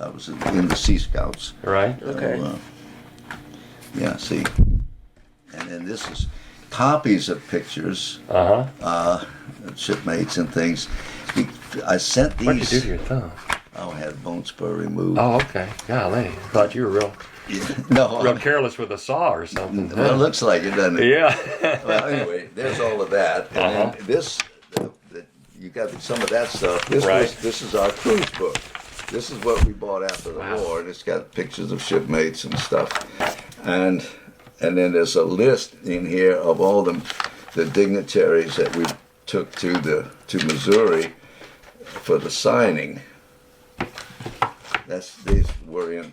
I was in the Sea Scouts. Right. Okay. So, yeah. See, and then this is copies of pictures, shipmates and things. I sent these. What'd you do to your thumb? I had a bone spur removed. Oh, okay. Golly, thought you were real careless with a saw or something. Well, it looks like it, doesn't it? Yeah. Well, anyway, there's all of that, and then this. You got some of that stuff. This is our cruise book. This is what we bought after the war, and it's got pictures of shipmates and stuff. And then there's a list in here of all the dignitaries that we took to Missouri for the signing. These were in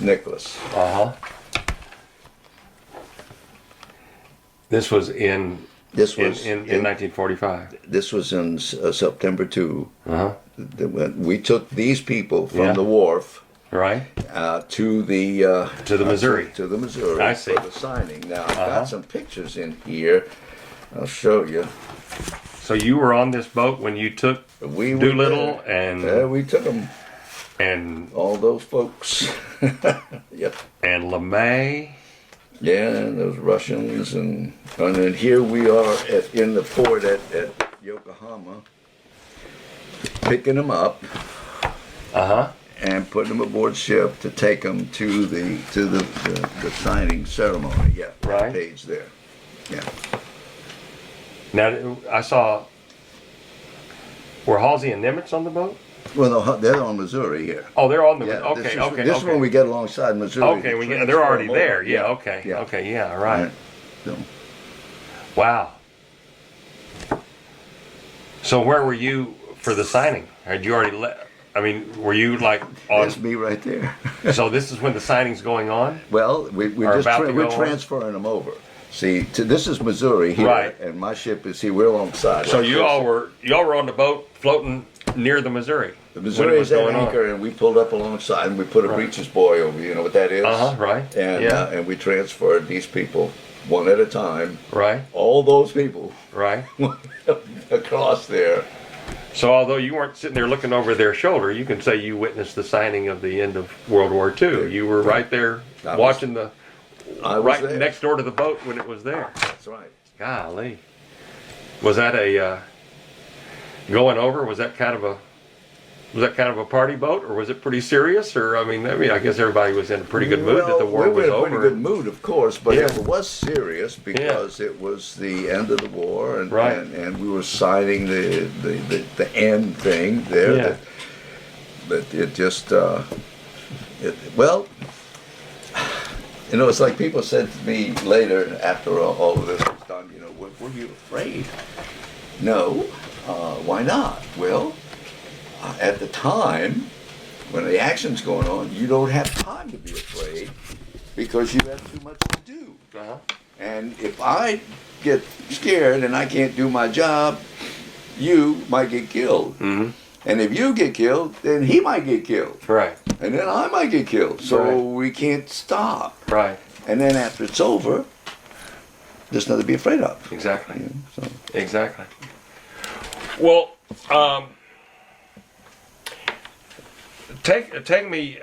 Nicholas. This was in 1945. This was in September 2. We took these people from the wharf, right, to the Missouri. To the Missouri I see. For the signing. Now I've got some pictures in here. I'll show you. So you were on this boat when you took Doolittle and we took them. And all those folks. Yep. And LeMay. Yeah, and those Russians, and then here we are in the port at Yokohama, picking them up, and putting them aboard ship to take them to the signing ceremony. Yeah, right. Page there. Yeah. Now I saw. Were Halsey and Nimitz on the boat? Well, they're on Missouri here. Oh, they're on the. Yeah, okay. This is when we get alongside Missouri. Okay, they're already there. Yeah. Okay. Yeah. Okay. Yeah. Right. So. Wow. So where were you for the signing? Had you already I mean, were you like on? That's me right there. So this is when the signing's going on. Well, we're transferring them over. See, this is Missouri here, right. And my ship is here. We're alongside. So y'all were on the boat floating near the Missouri. The Missouri is at anchor, and we pulled up alongside, and we put a breeches buoy over. You know what that is? Right. And and we transferred these people one at a time. Right. All those people. Right. Across there. So although you weren't sitting there looking over their shoulder, you can say you witnessed the signing of the end of World War II. You were right there watching there. Next door to the boat when it was there. That's right. Golly. Was that going over? Was that kind of a party boat, or was it pretty serious? Or I mean, I guess everybody was in a pretty good mood that the war was over. We were in a pretty good mood, of course, but it was serious because it was the end of the war, and we were signing the end thing there. Yeah. But it just it's like people said to me later after all of this was done. Were you afraid? No. Why not? Well. At the time, when the action's going on, you don't have time to be afraid because you have too much to do. And if I get scared and I can't do my job, you might get killed. Mm-hmm. And if you get killed, then he might get killed. Right. And then I might get killed. So we can't stop. Right. And then after it's over, there's nothing to be afraid of. Exactly. Exactly. Well, Take me.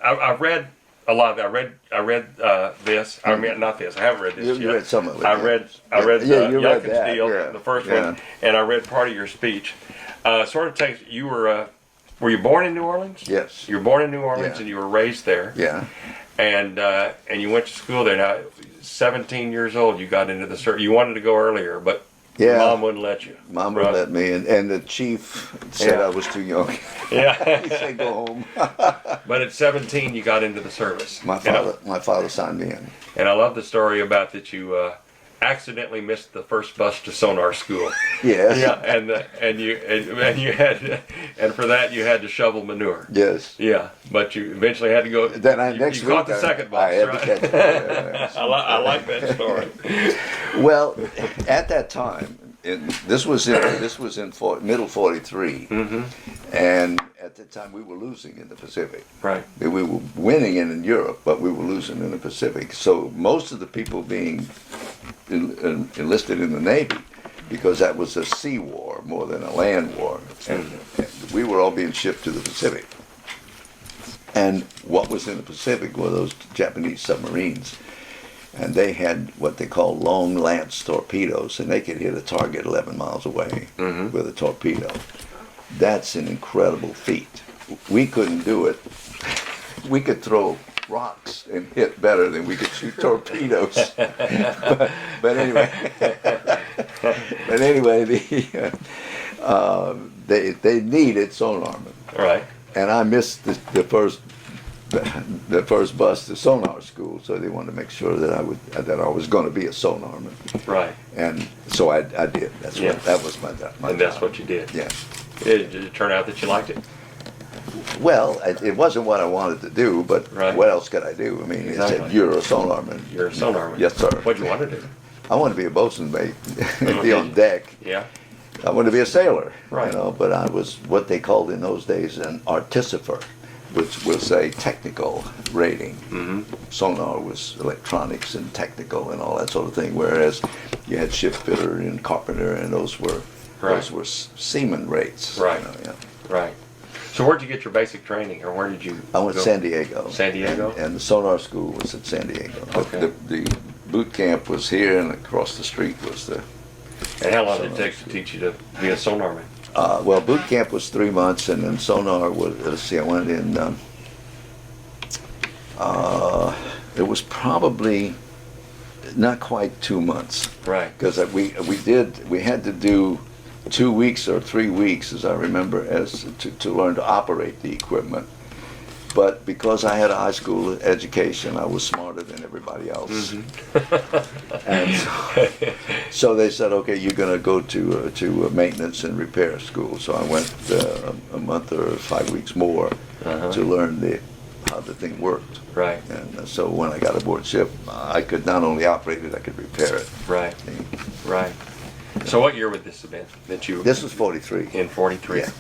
I've read a lot of it. I read this. I mean, not this. I haven't read this yet. You read some of it. I read Youngkin's deal, the first one, and I read part of your speech. Sort of takes. You were you born in New Orleans? Yes. You were born in New Orleans, and you were raised there. Yeah. And you went to school there. Now, 17 years old, you got into the service. You wanted to go earlier, but Mom wouldn't let you. Mom wouldn't let me, and the chief said I was too young. Yeah. He said go home. But at 17, you got into the service. My father signed me in. And I love the story about that you accidentally missed the first bus to sonar school. Yes. Yeah, and you had, and for that you had to shovel manure. Yes. Yeah, but you eventually had to go. Then you caught the second bus. I had right? to catch it. I like that story. Well, at that time, this was in middle 43, and at the time we were losing in the Pacific. Right. We were winning in Europe, but we were losing in the Pacific. So most of the people being enlisted in the Navy, because that was a sea war more than a land war, and we were all being shipped to the Pacific. And what was in the Pacific were those Japanese submarines. And they had what they call long lance torpedoes, and they could hit a target 11 miles away with a torpedo. That's an incredible feat. We couldn't do it. We could throw rocks and hit better than we could shoot torpedoes. but anyway, they needed sonarmen. Right. And I missed the first bus to sonar school, so they wanted to make sure that I was going to be a sonarman. Right. And so I did. Yeah. That was my And that's job. what you did. Yeah. Did it turn out that you liked it? Well, it wasn't what I wanted to do, but Right. what else could I do? I mean, it said, Exactly. you're a sonarman. You're a sonarman. Yes, sir. What'd you want to do? I wanted to be a boatswain mate, be on deck. Yeah. I wanted to be a sailor, Right. But I was what they called in those days an artificer, which was a technical rating. Sonar was electronics and technical and all that sort of thing, whereas you had ship fitter and carpenter, and those were seaman rates. Right. Yeah. Right. So where'd you get your basic training, or where did you I went go? to San Diego. San Diego? And the sonar school was at San Diego. Okay. The boot camp was here, and across the street was the. And how long did it take to teach you to be a sonarman? Well, boot camp was 3 months, and then sonar was. Let's see, I went in. It was probably not quite 2 months. Right. Because we had to do 2 weeks or 3 weeks, as I remember, as to learn to operate the equipment. But because I had a high school education, I was smarter than everybody else. And so they said, okay, you're going to go to maintenance and repair school. So I went a month or 5 weeks more to learn how the thing worked. Right. And so when I got aboard ship, I could not only operate it, I could repair it. Right. Right. So what year would this have been that you? This was 43. In 43. Yeah.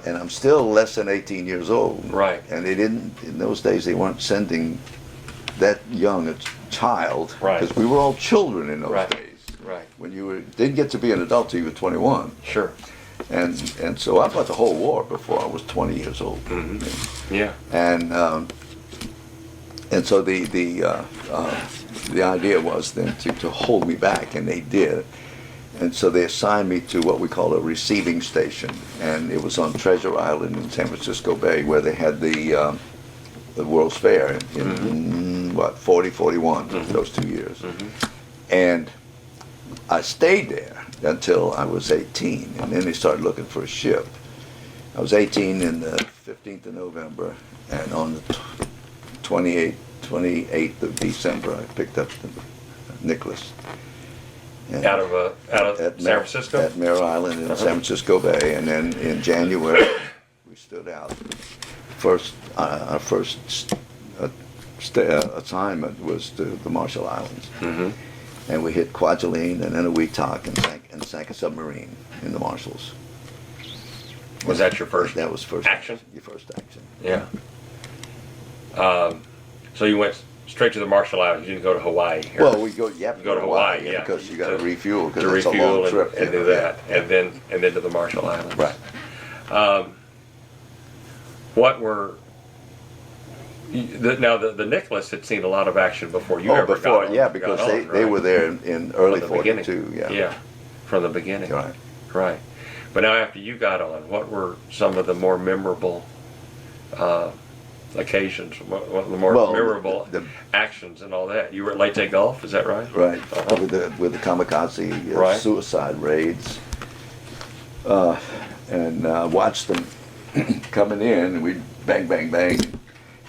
And I'm still less than 18 years old. Right. And they didn't, in those days, they weren't sending that young a child. Right. Because we were all children in those Right. days. Right. When you didn't get to be an adult till you were 21. Sure. And so I fought the whole war before I was 20 years old. Yeah. And so the idea was then to hold me back, and they did. And so they assigned me to what we call a receiving station, and it was on Treasure Island in San Francisco Bay, where they had the World's Fair in 40, 41, those 2 years. And I stayed there until I was 18, and then they started looking for a ship. I was 18 in the 15th of November, and on the 28th of December, I picked up the Nicholas. And Out of San Francisco? At Mare Island in San Francisco Bay, and then in January we stood out. Our first assignment was to the Marshall Islands, and we hit Kwajalein and then a Weetok and sank a submarine in the Marshalls. Was that your first? That was first action? Your first action. Yeah. So you went straight to the Marshall Islands. You didn't go to Hawaii. Well, we go. Yeah, go to Hawaii, yeah, because you got to refuel. to Because it's a refuel long trip. and do that, and then to the Marshall Islands. Right. What were the Nicholas had seen a lot of action before you ever got on. Yeah, because they were there in early From the beginning. 42. Yeah. Yeah, from the beginning. Right. Right. But now after you got on, what were some of the more memorable occasions? What were the more memorable actions and all that? You were at Leyte Gulf, is that right? Right. With the kamikaze Right. suicide raids, and watched them coming in, and we'd bang, bang, bang.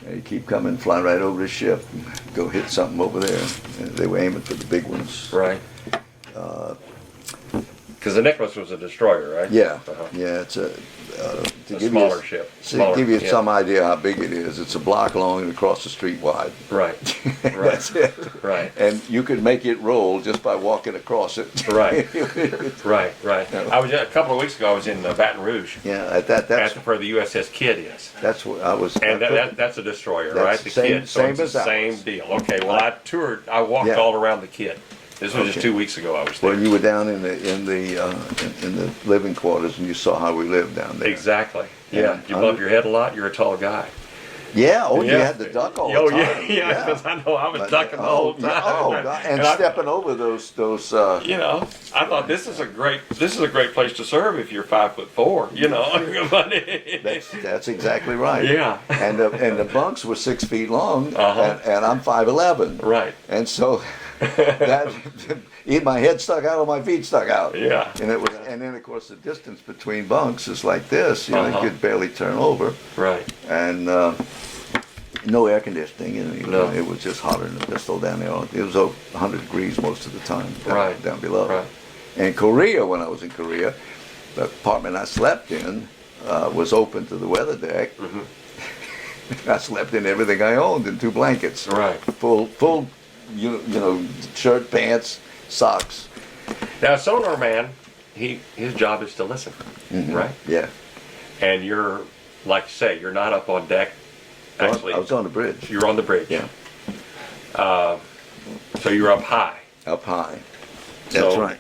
And you keep coming, fly right over the ship, and go hit something over there. And they were aiming for the big ones. Right. Because the Nicholas was a destroyer, right? Yeah, Uh-huh. yeah. It's a Smaller ship. To give you yeah. some idea how big it is, it's a block long and across the street wide. Right. Right. That's it. Right. And you could make it roll just by walking across it. Right. Right. I was a couple of weeks ago. I was in Baton Rouge. Yeah, that's where the USS Kidd is. that's what I was. And that's a destroyer, That's right? The same- Kidd. So same it's the as ours. same deal. Okay. Well, I walked Yeah. all around the Kidd. This was just Okay. 2 weeks ago. I was there. Well, you were down in the living quarters, and you saw how we lived down there. Exactly. Yeah. Yeah. You bump your head a lot. You're a tall guy. Yeah, oh, you Yeah. had to duck all Oh the time. yeah, because I know I was But, ducking the whole time. yeah, oh, God. And I- stepping over those. You know, I thought this is a great place to serve if you're 5'4". You know, but That's exactly right. Yeah. And the bunks were 6 feet long, Uh-huh. and I'm 5'11". Right. And so that my head stuck out or my feet stuck out. Yeah. And then of course the distance between bunks is like this. You Uh-huh. could barely turn over. Right. And no air conditioning, and No. it was just hotter than a pistol down there. It was 100 degrees most of the time down below. Right. And Korea, when I was in Korea, the apartment I slept in was open to the weather deck. Mm-hmm. I slept in everything I owned in 2 blankets. Right. Full, you know, shirt, pants, socks. Now, sonar man, his job is to listen, right? Yeah. And you're, like you say, you're not up on deck. Actually, I was on the bridge. you're on the bridge. Yeah. So you're up high. Up high. That's So- right.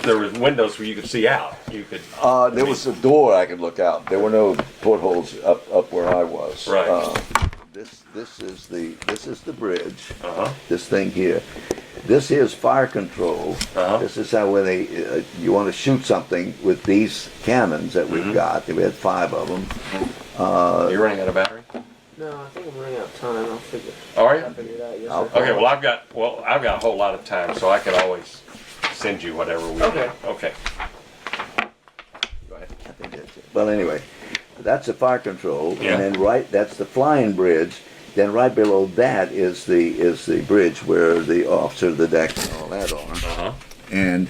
There was windows where you could see out. You could. There was a door I could look out. There were no portholes up where I was. Right. This is the bridge. Uh-huh. This thing here. This is fire control. Uh-huh. This is how when you want to shoot something with these cannons that we've got. We had 5 of them. You're running out of battery. No, I think I'm running out of time. I'll figure. All right. I'll figure it out. Yes, I'll- sir. Okay. Well, I've got a whole lot of time, so I can always send you whatever we. Okay. Okay. Go ahead. I think that's it. Well, anyway, that's the fire control, Yeah. and then that's the flying bridge. Then right below that is the bridge where the officer, the deck, and all that are. Uh-huh. And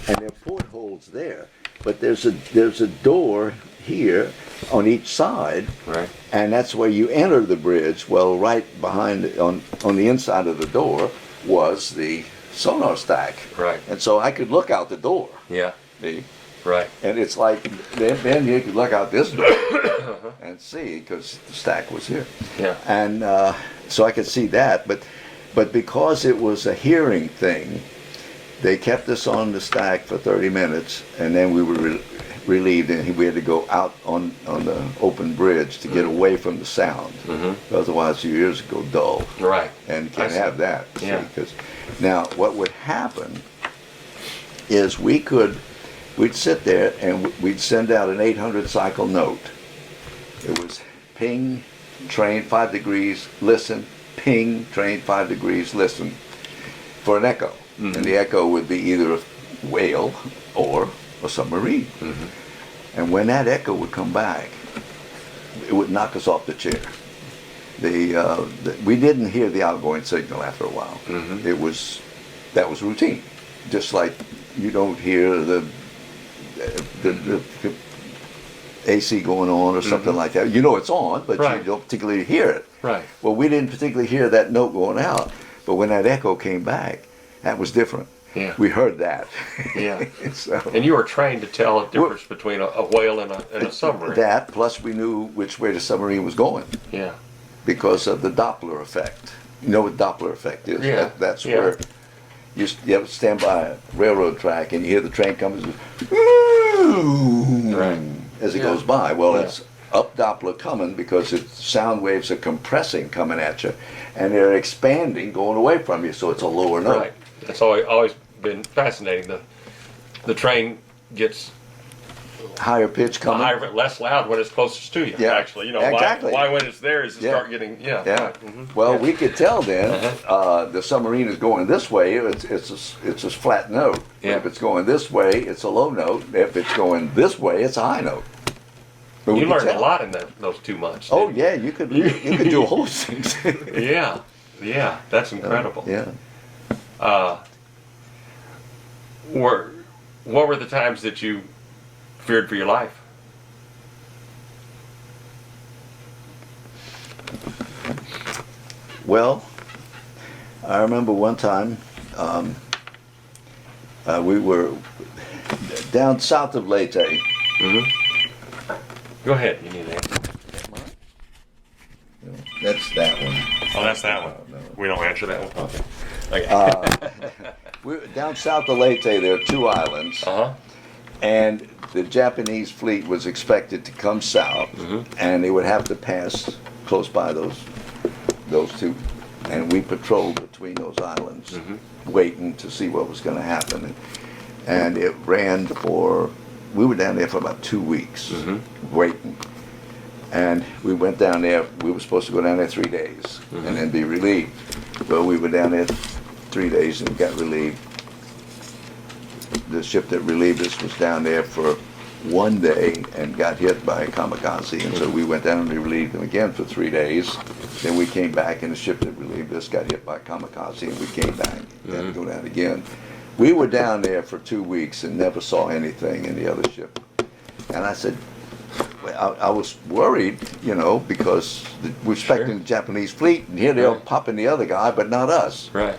there are portholes there, but there's a door here on each side, Right. and that's where you enter the bridge. Well, right behind on the inside of the door was the sonar stack, Right. and so I could look out the door. Yeah. See? Right. And it's like then you could look out this door and see because the stack was here, Yeah. and so I could see that. But because it was a hearing thing, they kept us on the stack for 30 minutes, and then we were relieved, and we had to go out on the open bridge to get away from the sound. Mm-hmm. Otherwise, your ears would go dull, Right. and you I can't see. have that. Yeah. Because now what would happen is we'd sit there and we'd send out an 800 cycle note. It was ping, train 5 degrees, listen, ping, train 5 degrees, listen, for an echo. Mm-hmm. And the echo would be either a whale or a submarine. Mm-hmm. And when that echo would come back, it would knock us off the chair. We didn't hear the outgoing signal after a while. Mhm. That was routine. Just like you don't hear the AC going on or something like that. You know it's on, but Right. you don't particularly hear it. Right. Well, we didn't particularly hear that note going out, but when that echo came back, that was different. Yeah. We heard that. Yeah. So And you were trained to tell the difference between a whale and a submarine. that, plus we knew which way the submarine was going Yeah. because of the Doppler effect. You know what Doppler effect is? Yeah. That's Yeah. where you have to stand by a railroad track and you hear the train coming Right. as it Yeah. goes by. Well, Yeah. it's up Doppler coming because sound waves are compressing coming at you, and they're expanding going away from you, so it's a lower note. Right. That's always been fascinating. The train gets Higher pitch coming. higher, less loud when it's closest to you. Yeah. Actually, Exactly. why when it's there is to Yeah. start getting Yeah. Right. Mhm. Well, Yeah. we could tell then Uh-huh. the submarine is going this way. It's a flat note. Yeah. If it's going this way, it's a low note. If it's going this way, it's a high note. But we You could learned a tell. lot in those 2 months. Oh didn't you? yeah, you could do a whole things. Yeah. Yeah. That's incredible. Yeah. What were the times that you feared for your life? Well, I remember one time we were down south of Leyte. Go ahead. You need an answer. That's that one. Oh, that's that one. No. We don't answer that one. Okay. We're down south of Leyte. There are 2 islands. Uh-huh. And the Japanese fleet was expected to come south, and they would have to pass close by those two, and we patrolled between those islands, waiting to see what was going to happen. And it ran for, we were down there for about 2 weeks, waiting. And we went down there, we were supposed to go down there 3 days, and then be relieved. Well, we were down there 3 days and got relieved. The ship that relieved us was down there for 1 day and got hit by a kamikaze, and so we went down and relieved them again for 3 days. Then we came back, and the ship that relieved us got hit by a kamikaze, and we came back and had to go down again. We were down there for 2 weeks and never saw anything in the other ship. And I said, I was worried, you know, because we're expecting the Japanese fleet, and here they're popping the other guy, but not us. Right.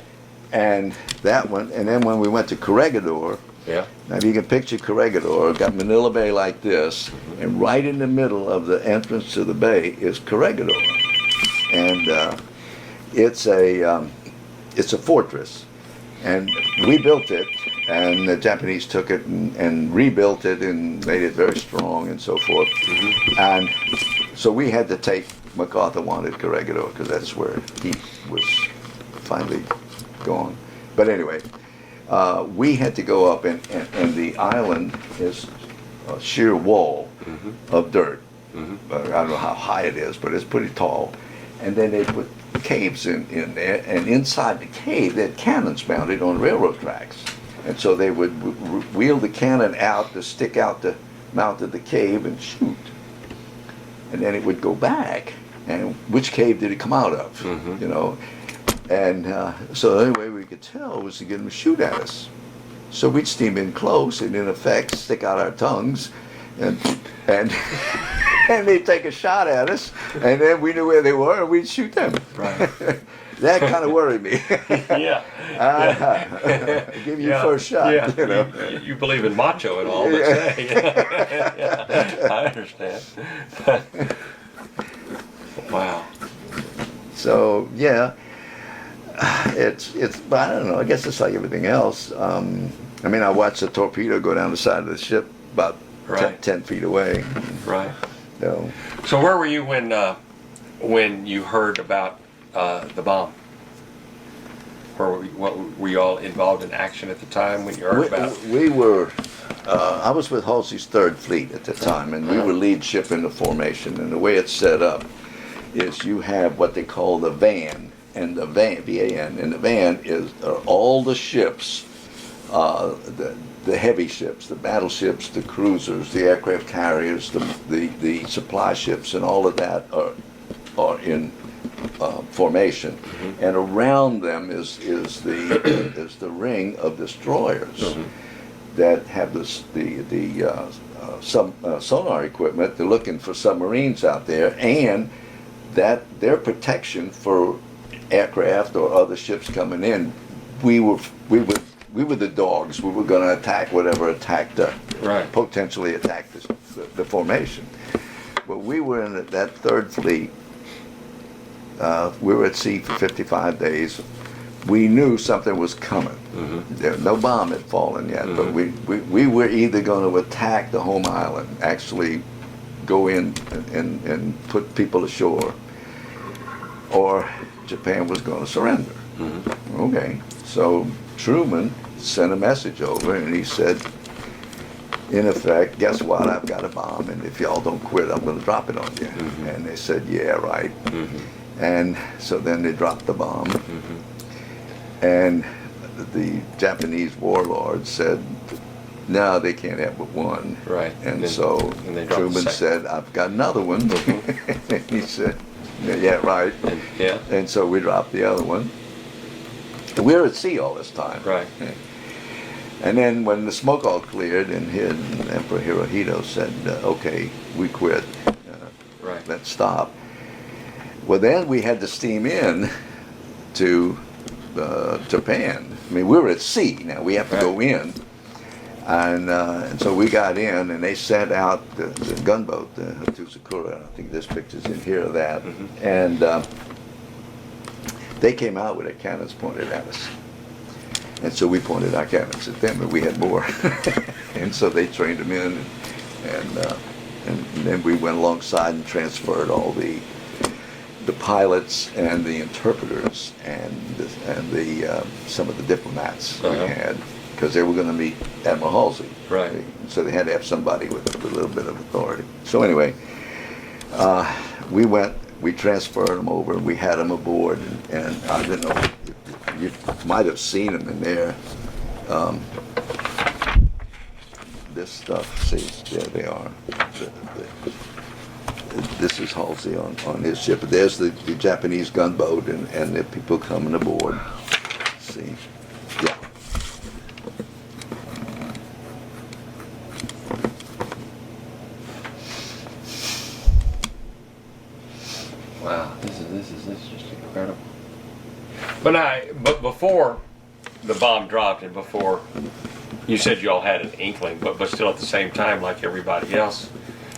And that one, and then when we went to Corregidor, now if you can picture Corregidor, got Manila Bay like this, and right in the middle of the entrance to the bay is Corregidor. And it's a fortress. And we built it, and the Japanese took it and rebuilt it and made it very strong and so forth. And so we had to take, MacArthur wanted Corregidor because that's where he was finally gone. But anyway, we had to go up, and the island is a sheer wall of dirt. I don't know how high it is, but it's pretty tall. And then they put caves in there, and inside the cave they had cannons mounted on railroad tracks. And so they would wheel the cannon out to stick out the mouth of the cave and shoot. And then it would go back, and which cave did it come out of, you know? And so the only way we could tell was to get them to shoot at us. So we'd steam in close and in effect stick out our tongues and and they'd take a shot at us, and then we knew where they were, and we'd shoot them. Right. That kind of worried me. Give you first shot. Yeah. You know. You believe in macho and all, but I understand. Wow. So yeah, it's. But I don't know. I guess it's like everything else. I mean, I watched a torpedo go down the side of the ship about 10 feet away. Right. So where were you when you heard about the bomb? Were you all involved in action at the time when you heard about it? We were. I was with Halsey's 3rd Fleet at the time, and we were lead ship in the formation. And the way it's set up is you have what they call the van, and the van, V-A-N, and the van are all the ships, the heavy ships, the battleships, the cruisers, the aircraft carriers, the supply ships, and all of that are in formation. And around them is the ring of destroyers that have sonar equipment. They're looking for submarines out there, and that their protection for aircraft or other ships coming in. We were the dogs. We were going to attack whatever potentially attacked the formation. But we were in that 3rd Fleet. We were at sea for 55 days. We knew something was coming. No bomb had fallen yet, but we were either going to attack the home island, actually go in and put people ashore, or Japan was going to surrender. Okay, so Truman sent a message over, and he said, in effect, guess what, I've got a bomb, and if y'all don't quit, I'm going to drop it on you. And they said, yeah, right. And so then they dropped the bomb. And the Japanese warlord said, no, they can't have but one. Right. And so Truman said, I've got another one. And he said, yeah, right. And so we dropped the other one. And we were at sea all this time. Right. And then when the smoke all cleared and Emperor Hirohito said, okay, we quit. Let's stop. Well, then we had to steam in to Japan. I mean, we were at sea. Now we have to go in. And so we got in, and they sent out the gunboat, the Hatsukura. I think this picture's in here of that. And they came out with their cannons pointed at us. And so we pointed our cannons at them, and we had more. And so they trained them in, and then we went alongside and transferred all the pilots and the interpreters and the some of the diplomats we had, because they were going to meet Admiral Halsey. Right. So they had to have somebody with a little bit of authority. So anyway, we transferred them over, and we had them aboard, and I don't know, you might have seen them in there. This stuff, see, there they are. This is Halsey on his ship. There's the Japanese gunboat and the people coming aboard. See, yeah. Wow, this is just incredible. But before the bomb dropped and before you said you all had an inkling, but still at the same time, like everybody else,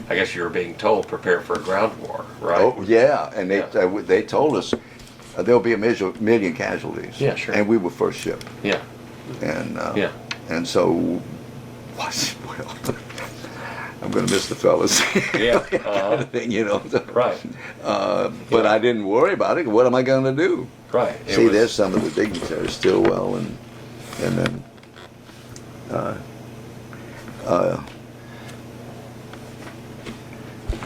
I guess you were being told prepare for a ground war, right? Oh yeah, and they told us there'll be a million casualties. Yeah, sure. And we were first ship. Yeah. And Yeah. And so, well, I'm going to miss the fellas. Yeah. Kind of thing, you know. Right. But I didn't worry about it. What am I going to do? Right. See, there's some of the dignitaries, Stillwell, and then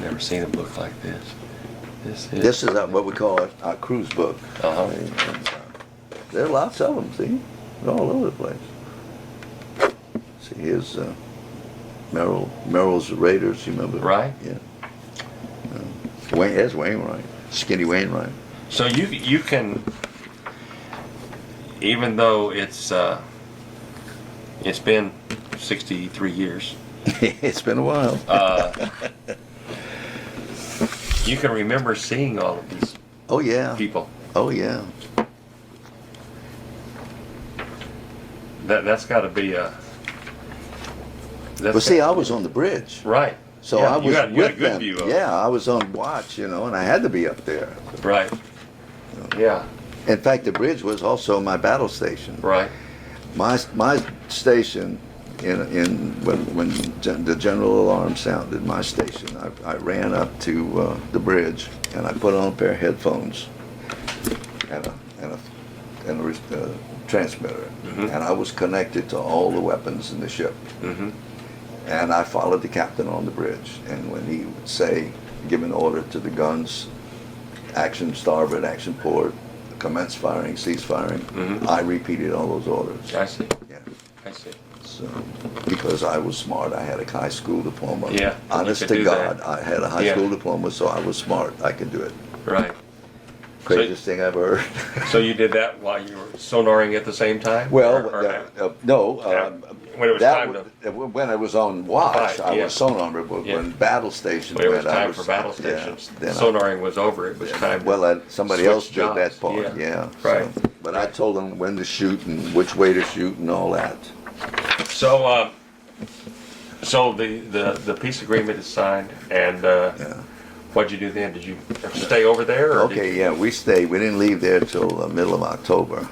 never seen a book like this. this is what we call our cruise book. Uh-huh. And, there are lots of them. See, they're all over the place. See, here's Merrill's Raiders. You remember? Right. Yeah. There's Wainwright, Skinny Wainwright. So you can, even though it's been 63 years. It's been a while. You can remember seeing all of these Oh yeah. people. Oh yeah. That's got to be a. But see, I was on the bridge, Right. so Yeah, I was you had a with good them. view of it. Yeah, I was on watch, you know, and I had to be up there. Right. Yeah. In fact, the bridge was also my battle station. Right. My station when the general alarm sounded, my station, I ran up to the bridge and I put on a pair of headphones and a transmitter, and I was connected to all the weapons in the ship. Mm-hmm. And I followed the captain on the bridge, and when he would say, give an order to the guns, action starboard, action port, commence firing, cease firing, I repeated all those orders. I see. Yeah. I see. So, because I was smart, I had a high school diploma. Yeah, Honest you could to do God, that. I had a high school diploma, so I was smart. I could do it. Right. Craziest thing I've ever heard. So you did that while you were sonaring at the same time? Well, no. When it was time to. When I was on watch, Right, I yeah. was sonar, but when battle stations When it was went, time for battle stations. then Sonaring was over. It was time. Well, somebody switch else did jobs. that part. Yeah. Yeah. Right. So, but I told them when to shoot and which way to shoot and all that. So, so the peace agreement is signed, and Yeah. what'd you do then? Did you stay over there? Or Okay, yeah, we stayed. We didn't leave there till the middle of October.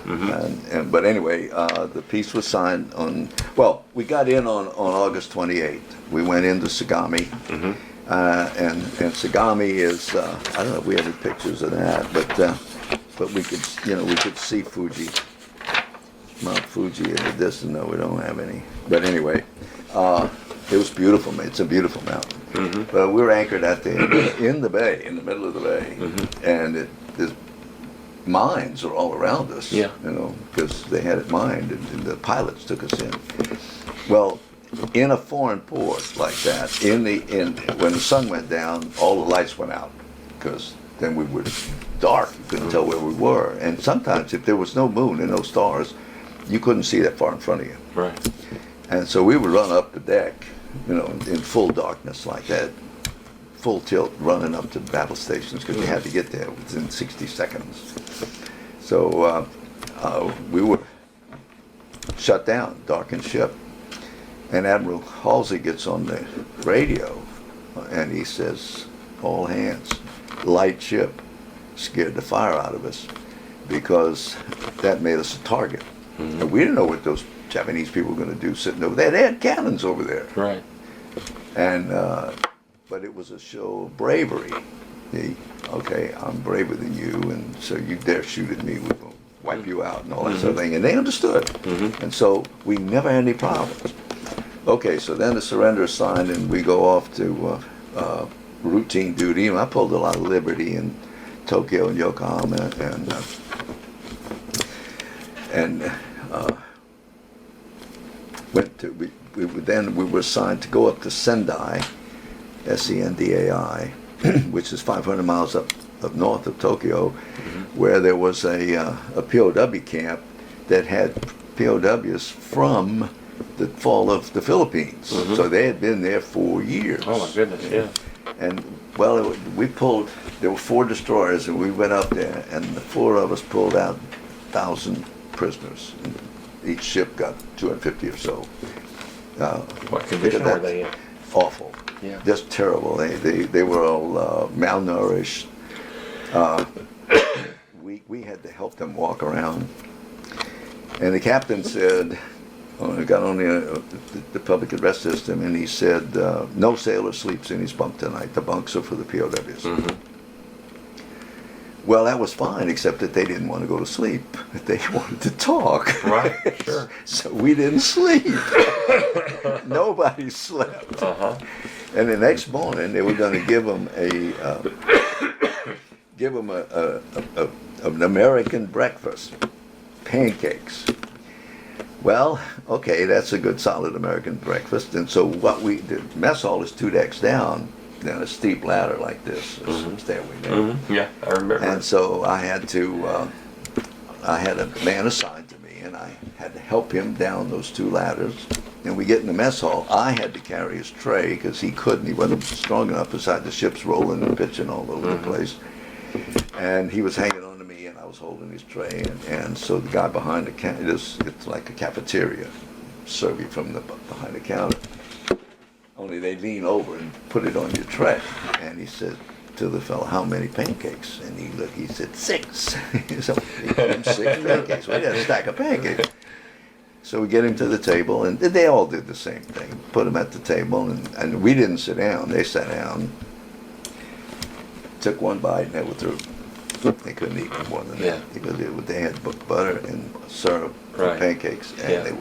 But anyway, the peace was signed on. Well, we got in on August 28th. We went into Sagami, and Sagami is. I don't know if we have any pictures of that, but we could see Fuji, Mount Fuji in the distance. No, we don't have any. But anyway, it was beautiful. It's a beautiful mountain. But we were anchored in the bay, in the middle of the bay, and the mines are all around us. Yeah. You know, because they had it mined, and the pilots took us in. Well, in a foreign port like that, when the sun went down, all the lights went out, because then we were dark. You couldn't tell where we were, and sometimes if there was no moon and no stars, you couldn't see that far in front of you. Right. And so we would run up the deck, you know, in full darkness like that, full tilt, running up to battle stations because you had to get there within 60 seconds. So we were shut down, darkened ship. And Admiral Halsey gets on the radio and he says, all hands, light ship, scared the fire out of us because that made us a target. And we didn't know what those Japanese people were going to do sitting over there. They had cannons over there. Right. And but it was a show of bravery. Okay, I'm braver than you, and so you dare shoot at me, we're going to wipe you out and all that sort of thing. And they understood. And so we never had any problems. Okay, so then the surrender is signed, and we go off to routine duty. And I pulled a lot of liberty in Tokyo and Yokohama, and went to. We were assigned to go up to Sendai, Sendai, which is 500 miles up north of Tokyo, where there was a POW camp that had POWs from the fall of the Philippines. So they had been there 4 years. Oh my goodness, yeah. And well, we pulled, there were 4 destroyers, and we went up there, and the 4 of us pulled out 1,000 prisoners. And each ship got 250 or so. What condition were they in? Awful. Yeah. Just terrible. They were all malnourished. We had to help them walk around. And the captain said, got on the public address system, and he said, no sailor sleeps in his bunk tonight. The bunks are for the POWs. Well, that was fine, except that they didn't want to go to sleep. They wanted to talk. Right, sure. So we didn't sleep. Nobody slept. And the next morning, they were going to give them an American breakfast, pancakes. Well, okay, that's a good solid American breakfast. And so the mess hall is 2 decks down, then a steep ladder like this, a stairway there. Yeah, I remember. And so I had a man assigned to me, and I had to help him down those 2 ladders. And we get in the mess hall. I had to carry his tray because he couldn't. He wasn't strong enough beside the ships rolling and pitching all over the place. And he was hanging on to me, and I was holding his tray. And so the guy behind the counter, it's like a cafeteria, serve you from behind the counter. Only they lean over and put it on your tray. And he said to the fellow, how many pancakes? And he said, 6. So he gave him 6 pancakes. We had a stack of pancakes. So we get him to the table, and they all did the same thing. Put him at the table, and we didn't sit down. They sat down, took 1 bite, and they were through. They couldn't eat more than that because they had butter and syrup and pancakes, and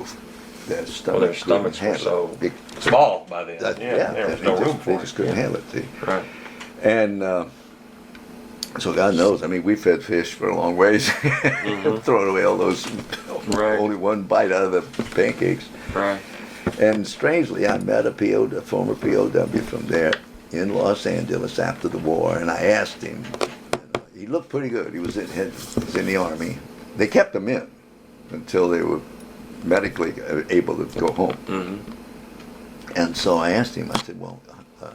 their stomachs were so small by then. There was no room for it. They just couldn't handle it. See? Right. And so God knows, I mean, we fed fish for a long ways, throwing away all those, only 1 bite out of the pancakes. Right. And strangely, I met a former POW from there in Los Angeles after the war, and I asked him. He looked pretty good. He was in the Army. They kept him in until they were medically able to go home. And so I asked him. I said, "Well,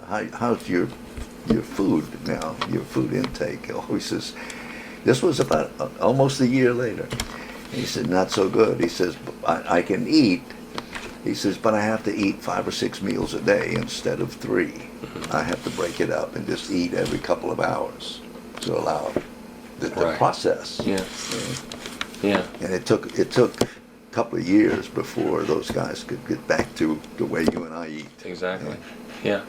how's your food now? Your food intake?" Oh, he says, this was about almost a year later. He said, "Not so good." He says, I can eat. He says, but I have to eat 5 or 6 meals a day instead of 3. I have to break it up and just eat every couple of hours to allow the process. Yeah. And it took a couple of years before those guys could get back to the way you and I eat. Exactly. Yeah.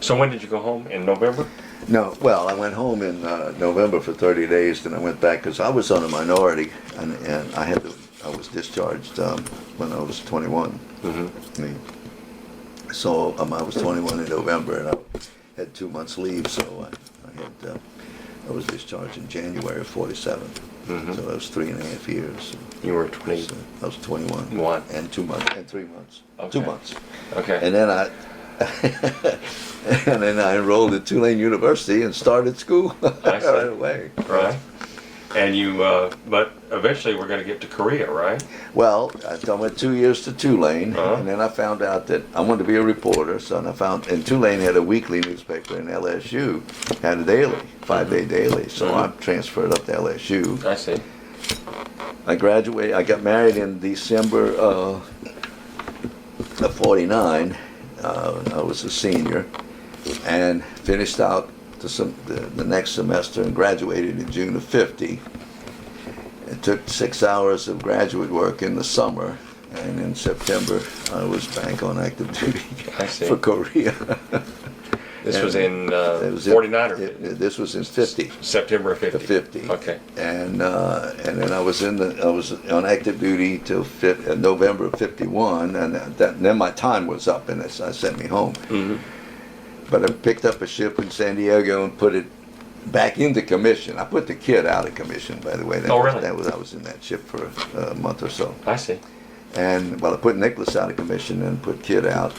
So when did you go home? In November? No, well, I went home in November for 30 days, then I went back because I was on a minority, and I was discharged when I was 21. So I was 21 in November, and I had 2 months leave, so I was discharged in January of 47. So that was 3.5 years. You were 20. So I was 21. One. And 2 months, and 3 months. Okay. 2 months. Okay. And then I enrolled at Tulane University and started school right away. Right. And you, but eventually we're going to get to Korea, right? Well, I went 2 years to Tulane, and then I found out that I wanted to be a reporter. So and Tulane had a weekly newspaper, and LSU had a daily, 5-day daily. So I transferred up to LSU. I see. I graduated. I got married in December of '49. I was a senior, and finished out the next semester and graduated in June of '50. It took 6 hours of graduate work in the summer, and in September I was back on active duty I see. for Korea. This was in It was 49 or this was in 50. September of 50? 50. Okay. And then I was on active duty till November of 51, and then my time was up, and I sent me home. Mm-hmm. But I picked up a ship in San Diego and put it back into commission. I put the kid out of commission, by the way. Oh, really? I was in that ship for a month or so. I see. And I put Nicholas out of commission and put kid out.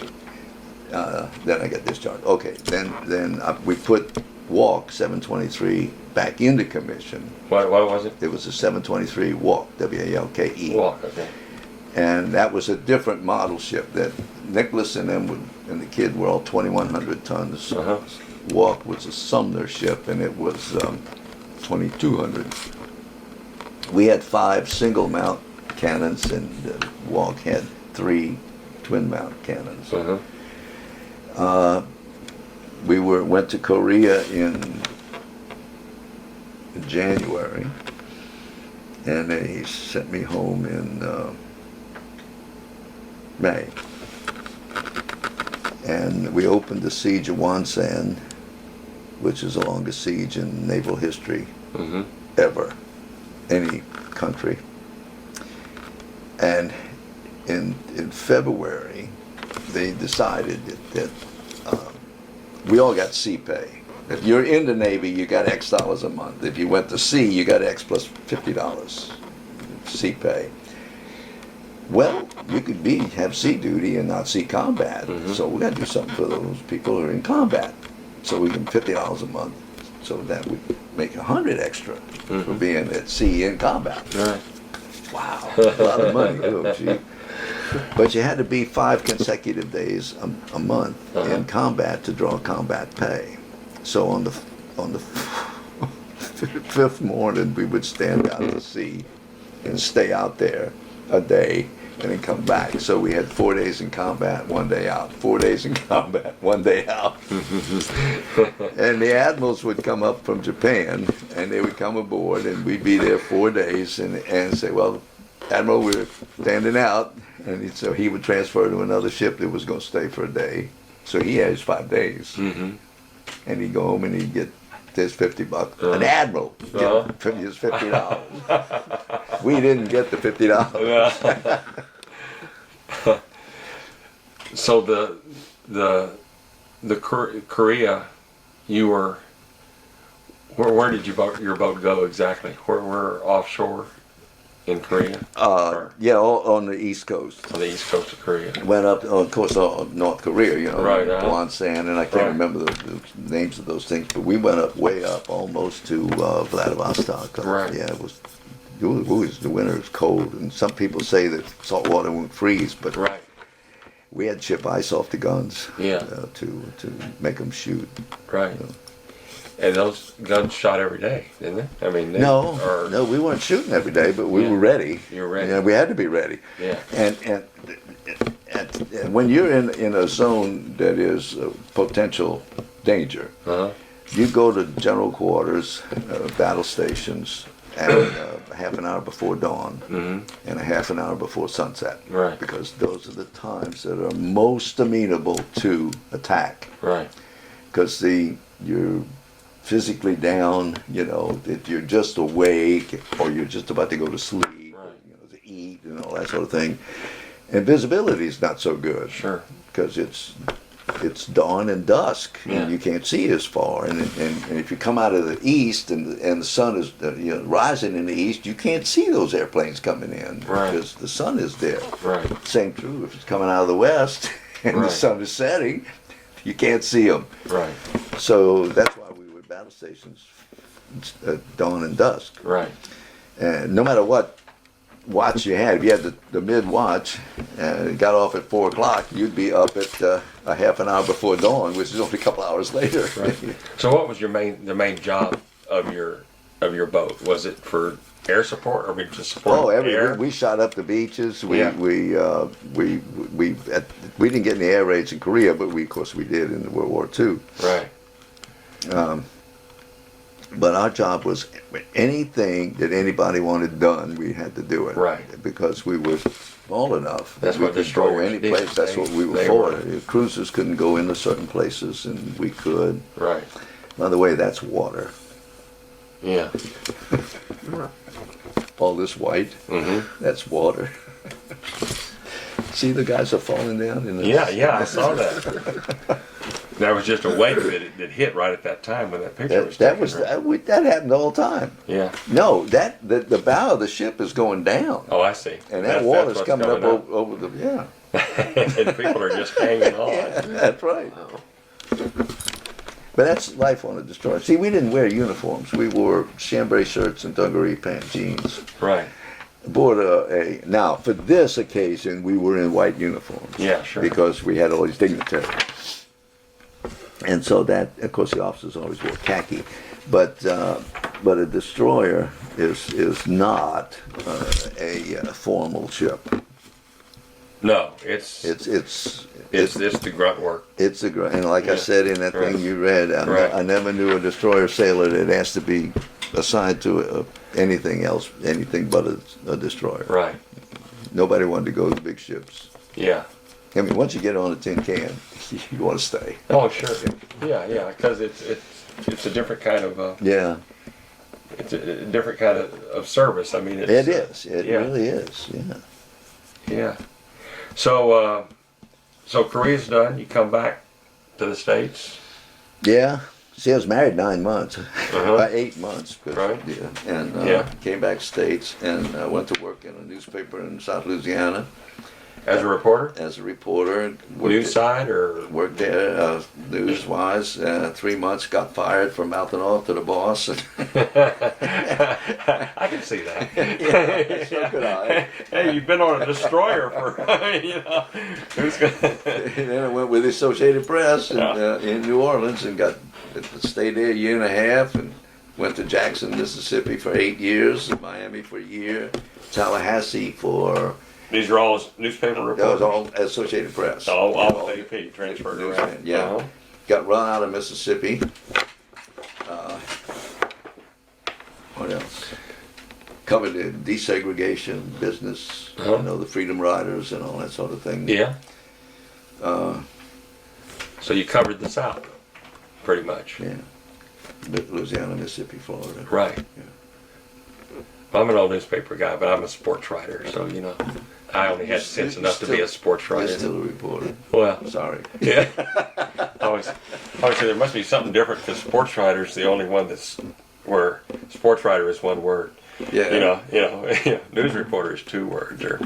Then I got discharged. Okay, then we put Walk 723 back into commission. What was it? It was a 723 Walk, W-A-L-K-E. Walk, okay. And that was a different model ship. That Nicholas and the kid were all 2,100 tons. Uh-huh. Walk was a Sumner ship, and it was 2,200. We had 5 single mount cannons, and Walk had 3 twin mount cannons. Uh-huh. We went to Korea in January, and they sent me home in May. And we opened the siege of Wonsan, which is the longest siege in naval history Mm-hmm. ever, any country. And in February, they decided that we all got sea pay. If you're in the Navy, you got X dollars a month. If you went to sea, you got X plus $50 sea pay. Well, you could have sea duty and not sea combat. Mm-hmm. So we got to do something for those people who are in combat. So we give them $50 a month. So that would make 100 extra for being at sea in combat. Right. Wow, a lot of money. Oh, gee. But you had to be 5 consecutive days a month in combat to draw combat pay. So on the 5th morning, we would stand out to sea and stay out there a day and then come back. So we had 4 days in combat, 1 day out. 4 days in combat, 1 day out. And the admirals would come up from Japan, and they would come aboard, and we'd be there 4 days and say, well, Admiral, we're standing out. And so he would transfer to another ship that was going to stay for a day. So he had his 5 days. Mm-hmm. And he'd go home and he'd get this $50. An admiral get his $50. We didn't get the $50. So the Korea, you were, where did your boat go exactly? Where offshore in Korea? Yeah, on the East Coast. On the east coast of Korea. Went up, of course, North Korea, Right, Wonsan, and I can't remember the names of those things, but we went up, way up, almost to Vladivostok. Right. Yeah, the winter was cold, and some people say that salt water won't freeze, but Right. we had to chip ice off the guns to make them shoot. Right. And those guns shot every day, didn't they? I mean, No, we weren't shooting every day, but we were ready. You were ready. Yeah, we had to be ready. Yeah. And when you're in a zone that is potential danger, you go to general quarters, battle stations, and half an hour before dawn and a half an hour before sunset. Right. Because those are the times that are most amenable to attack. Right. Because you're physically down, that you're just awake or you're just about to go to sleep, to eat and all that sort of thing. And visibility is not so good. Sure. Because it's dawn and dusk, and you can't see as far. And if you come out of the east and the sun is rising in the east, you can't see those airplanes coming in because the sun is there. Right. Same true if it's coming out of the west and the sun is setting, you can't see them. Right. So that's why we were battle stations at dawn and dusk. Right. And no matter what watch you had, if you had the mid watch and got off at 4 o'clock, you'd be up at a half an hour before dawn, which is only a couple hours later. Right. So what was the main job of your boat? Was it for air support, or just support air? We shot up the beaches. We didn't get any air raids in Korea, but of course we did in World War II. Right. But our job was anything that anybody wanted done, we had to do it. Right. Because we were small enough. That's we what could go destroyers any did. place. That's what we were They for. were. Cruisers couldn't go into certain places, and we could. Right. By the way, that's water. Yeah. All this white, that's water. See, the guys are falling down in the. Yeah, I saw that. That was just a wave that hit right at that time when that picture was taken. That happened all the time. Yeah. No, the bow of the ship is going down, Oh, I see. and That's water's what's coming up over the And people are just hanging on. Yeah, that's right. Wow. But that's life on a destroyer. See, we didn't wear uniforms. We wore chambray shirts and dungaree pant jeans. Right. Aboard now, for this occasion, we were in white uniforms. Yeah, sure. Because we had all these dignitaries. And so that, of course, the officers always wore khaki. But a destroyer is not a formal ship. No, it's the grunt work. It's a great, and like I said in that thing you read, I never knew a destroyer sailor that asked to be assigned to anything else, anything but a destroyer. Right. Nobody wanted to go to the big ships. Yeah. I mean, once you get on a tin can, you want to stay. Oh, sure. Yeah, because it's a different kind of Yeah, it's a different kind of service. I mean, it is. It yeah. really is. Yeah. Yeah. So Korea's done. You come back to the States. Yeah. See, I was married 9 months, about 8 months. Right. Yeah. And came back States and went to work in a newspaper in South Louisiana. As a reporter? As a reporter. News side or? Worked there, news-wise, 3 months, got fired from mouthing off to the boss. I can see that. Yeah, so could I. Hey, you've been on a destroyer for, who's gonna... And then I went with the Associated Press in New Orleans and stayed there a year and a half and went to Jackson, Mississippi for 8 years, Miami for a year, Tallahassee for... These are all newspaper reporters? That was all Associated Press. All with AP, transferred around. Yeah. Uh-huh. Got run out of Mississippi. What else? Covered the desegregation business, the Freedom Riders and all that sort of thing. Yeah. So you covered the South, pretty much. Yeah. Louisiana, Mississippi, Florida. Right. Yeah. I'm an old newspaper guy, but I'm a sports writer, so I only had sense enough to be a sports writer. You're still a reporter. Well, Sorry. yeah. I always say there must be something different because sports writer is the only one where sports writer is one word. Yeah. News reporter is 2 words, or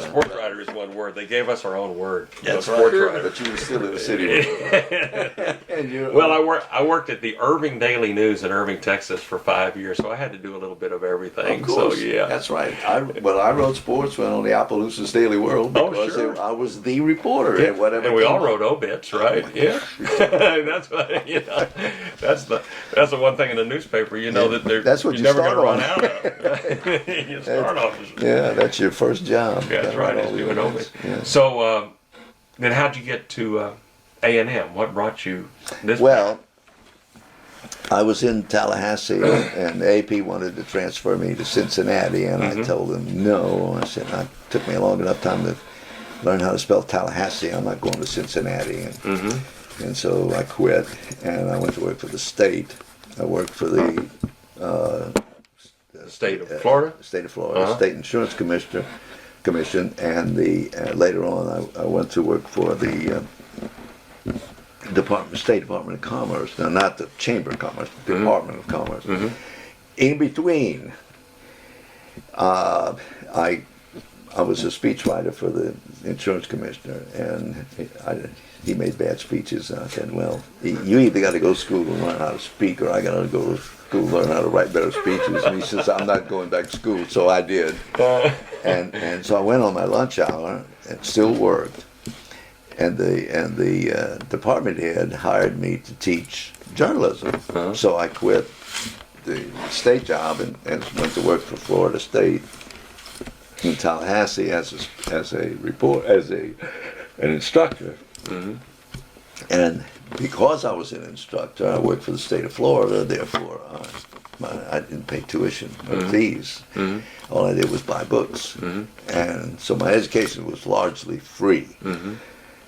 sports writer is 1 word. They gave us our own word. That's sports right. writer. But you were still in the city. Well, I worked at the Irving Daily News in Irving, Texas for 5 years, so I had to do a little bit of everything. Of course. So yeah, That's right. I wrote sports on the Appaloosas Daily World because sure. I was the reporter and whatever. And we all wrote obits, right? Yeah. That's what That's the one thing in the newspaper. That's what you're you never start gonna on. run out of. You start off. Yeah, that's your first job. Yeah, that's right. Is doing obits. Yeah. So then, how'd you get to A&M? What brought you this? Well, I was in Tallahassee, and the AP wanted to transfer me to Cincinnati, and I told them no. I said, it took me a long enough time to learn how to spell Tallahassee. I'm not going to Cincinnati. And so I quit, and I went to work for the state. I worked for the State of Florida? State of Florida, State Insurance Commission, and later on I went to work for the State Department of Commerce. Now, not the Chamber of Commerce, the Department of Commerce. In between, I was a speechwriter for the insurance commissioner, and he made bad speeches. And I said, well, you either got to go to school and learn how to speak, or I got to go to school and learn how to write better speeches. And he says, I'm not going back to school. So I did. And so I went on my lunch hour and still worked. And the department head hired me to teach journalism. So I quit the state job and went to work for Florida State in Tallahassee as an instructor. And because I was an instructor, I worked for the state of Florida. Therefore, I didn't pay tuition or fees. All I did was buy books, and so my education was largely free.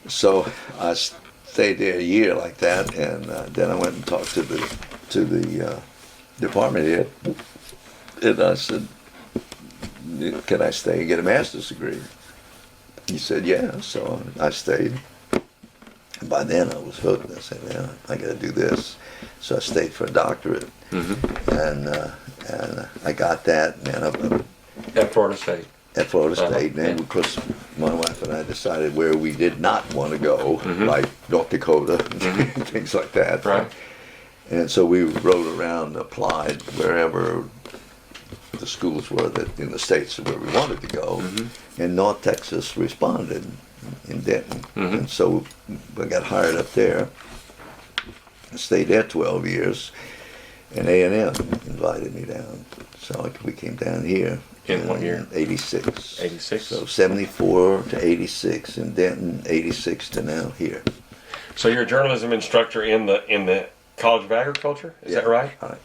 So I stayed there a year like that, and then I went and talked to the department head, and I said, "Can I stay and get a master's degree?" He said, "Yeah." So I stayed. And by then I was hooked. I said, "Man, I got to do this." So I stayed for a doctorate, and I got that. And At Florida State. At Florida State, and then of course my wife and I decided where we did not want to go, like North Dakota, things like that. Right. And so we rode around, applied wherever the schools were that in the states where we wanted to go, and North Texas responded in Denton, and so I got hired up there. I stayed there 12 years, and A&M invited me down, so we came down here. In what year? 86. 86. So 74 to 86 in Denton, 86 to now here. So you're a journalism instructor in the College of Agriculture, is that right? All right.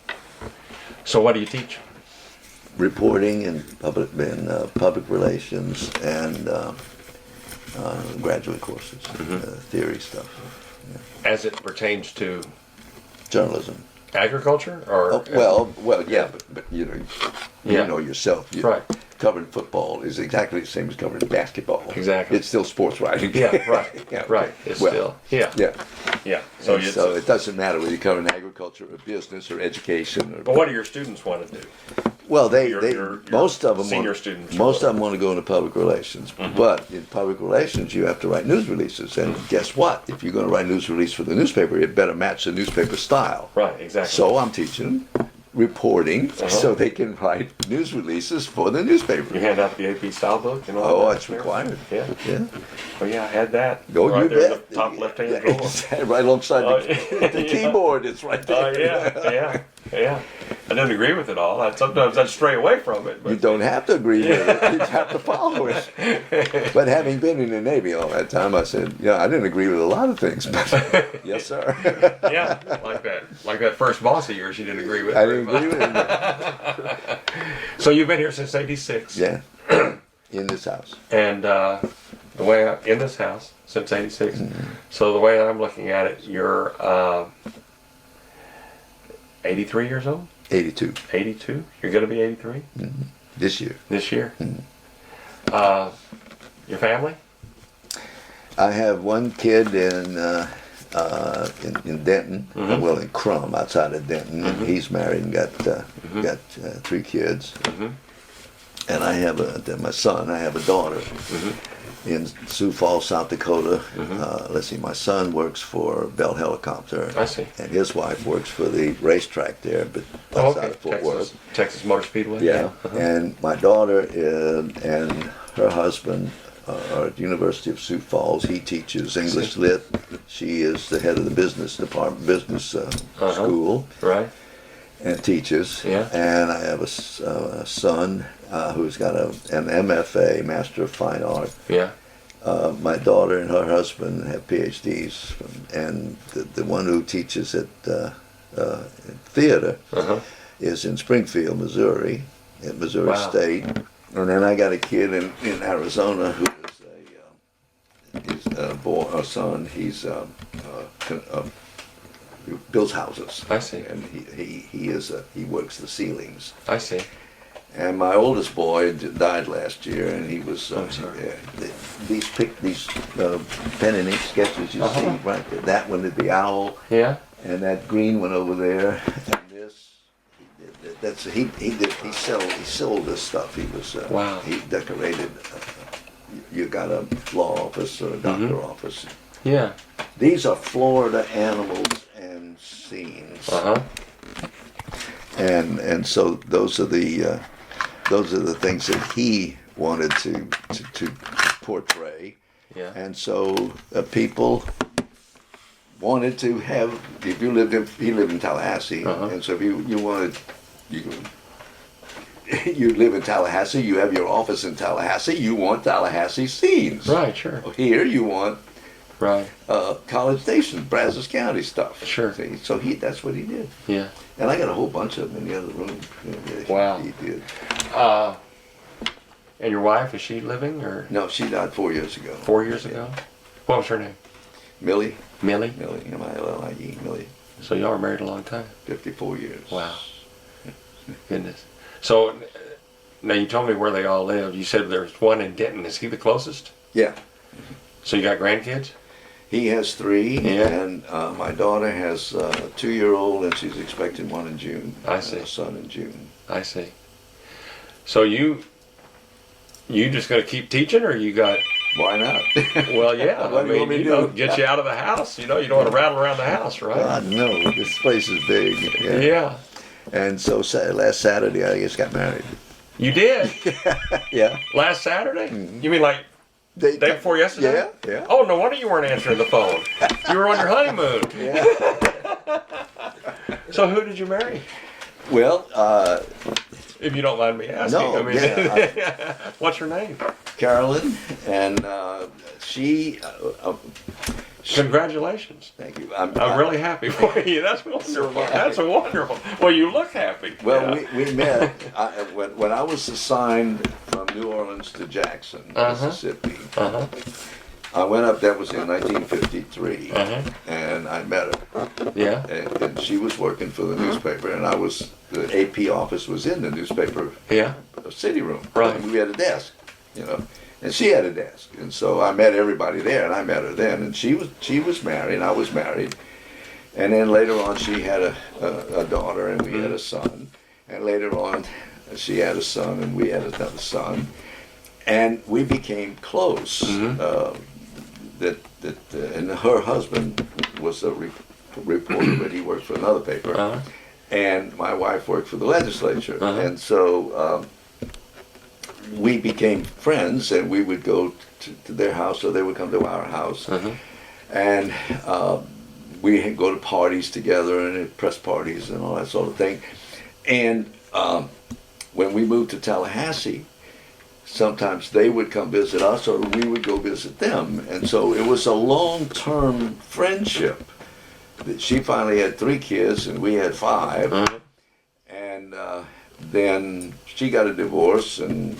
So what do you teach? Reporting and public relations and graduate courses, theory stuff. Yeah. As it pertains to Journalism. agriculture, or Well, yeah, but you know yourself. Right. Covering football is exactly the same as covering basketball. Exactly. It's still sports writing. Yeah, right. Yeah. Right. It's Well, still yeah. So, So, so it doesn't matter whether you're covering agriculture or business or education or. but what do your students want to do? Well, Your most of them senior want, students. most of them want to go into public relations, but in public relations you have to write news releases, and guess what? If you're going to write a news release for the newspaper, it better match the newspaper style. Right. Exactly. So I'm teaching them reporting so they can write news releases for the newspaper. you hand out the AP style book and all Oh, that it's there? required. Yeah. Yeah. Oh yeah, I had that. Go, right you there in bet. the top left-hand Yeah, drawer. right alongside Oh, the yeah. keyboard. It's right Oh there. yeah. I didn't agree with it all. Sometimes I'd stray away from it. But You don't have to agree with it. You have to follow it. But having been in the Navy all that time, I said, I didn't agree with a lot of things. But yes, sir. yeah, like that first boss of yours, you didn't agree with. I didn't agree with it. So you've been here since '86. Yeah. In this house. And the way in this house since '86. So the way I'm looking at it, you're 83 years old. 82. 82. You're going to be 83 This year. this year. Your family? I have one kid in Denton, well, in Crum, outside of Denton. He's married and got 3 kids. And I have my son. I have a daughter in Sioux Falls, South Dakota. Let's see, my son works for Bell Helicopter. I see. And his wife works for the racetrack there, but outside of Fort Worth. Texas Motor Speedway. Yeah. And my daughter and her husband are at the University of Sioux Falls. He teaches English Lit. She is the head of the business department, business school. Right. And teaches. Yeah. And I have a son who's got an MFA, Master of Fine Art. Yeah. My daughter and her husband have PhDs, and the one who teaches at theater is in Springfield, Missouri, at Missouri State. And then I got a kid in Arizona who is a son. He's builds houses. I see. And he works the ceilings. I see. And my oldest boy died last year, and he was these pen and ink sketches you see right there. That one is the owl. Yeah. And that green one over there. And this, he sold this stuff. He was he decorated. You got a law office or a doctor office. Yeah. These are Florida animals and scenes. And so those are the things that he wanted to portray. Yeah. And so people wanted to have. If he lived in Tallahassee, and so if you wanted, you live in Tallahassee, you have your office in Tallahassee, you want Tallahassee scenes. Right. Sure. Here you want Right. College Station, Brazos County stuff. Sure. See? So that's what he did. Yeah. And I got a whole bunch of them in the other room. You know, that Wow. He did. And your wife, is she living or No, she died 4 years ago. 4 years ago? What was her name? Millie. Millie? Millie, M-I-L-L-I-E, Millie. So y'all were married a long time. 54 years. Wow. Goodness. So now you told me where they all lived. You said there's one in Denton. Is he the closest? Yeah. So you got grandkids? He has 3, Yeah. and my daughter has a 2-year-old, and she's expecting one in June. I see. A son in June. I see. So you just gonna keep teaching, or you got? Why not? Well, yeah. What do you want me to do? Get you out of the house. You don't want to rattle around the house, right? God, no. This place is big. Yeah. And so last Saturday, I just got married. You did? Yeah. Last Saturday? You mean like day before yesterday? Yeah, yeah. Oh, no wonder you weren't answering the phone. You were on your honeymoon. Yeah. So who did you marry? Well, If you don't mind me asking. No, I mean, what's her name? Carolyn, and she. Congratulations. Thank you. I'm really happy for you. That's wonderful. That's wonderful. Well, you look happy. Well, Yeah. we met when I was assigned from New Orleans to Jackson, Mississippi. Uh-huh. I went up. That was in 1953, Uh-huh. and I met her. Yeah. And she was working for the newspaper, and the AP office was in the newspaper Yeah. city room. Right. And we had a desk, you know, and she had a desk, and so I met everybody there, and I met her then, and she was married, and I was married, and then later on she had a daughter, and we had a son, and later on she had a son, and we had another son, and we became close. And her husband was a reporter, but he worked for another paper. Uh-huh. And my wife worked for the legislature. Uh-huh. And so we became friends, and we would go to their house, or they would come to our house. Uh-huh. And we'd go to parties together, and press parties and all that sort of thing. And when we moved to Tallahassee, sometimes they would come visit us, or we would go visit them. And so it was a long-term friendship. She finally had 3 kids, and we had 5. Uh-huh. And then she got a divorce, and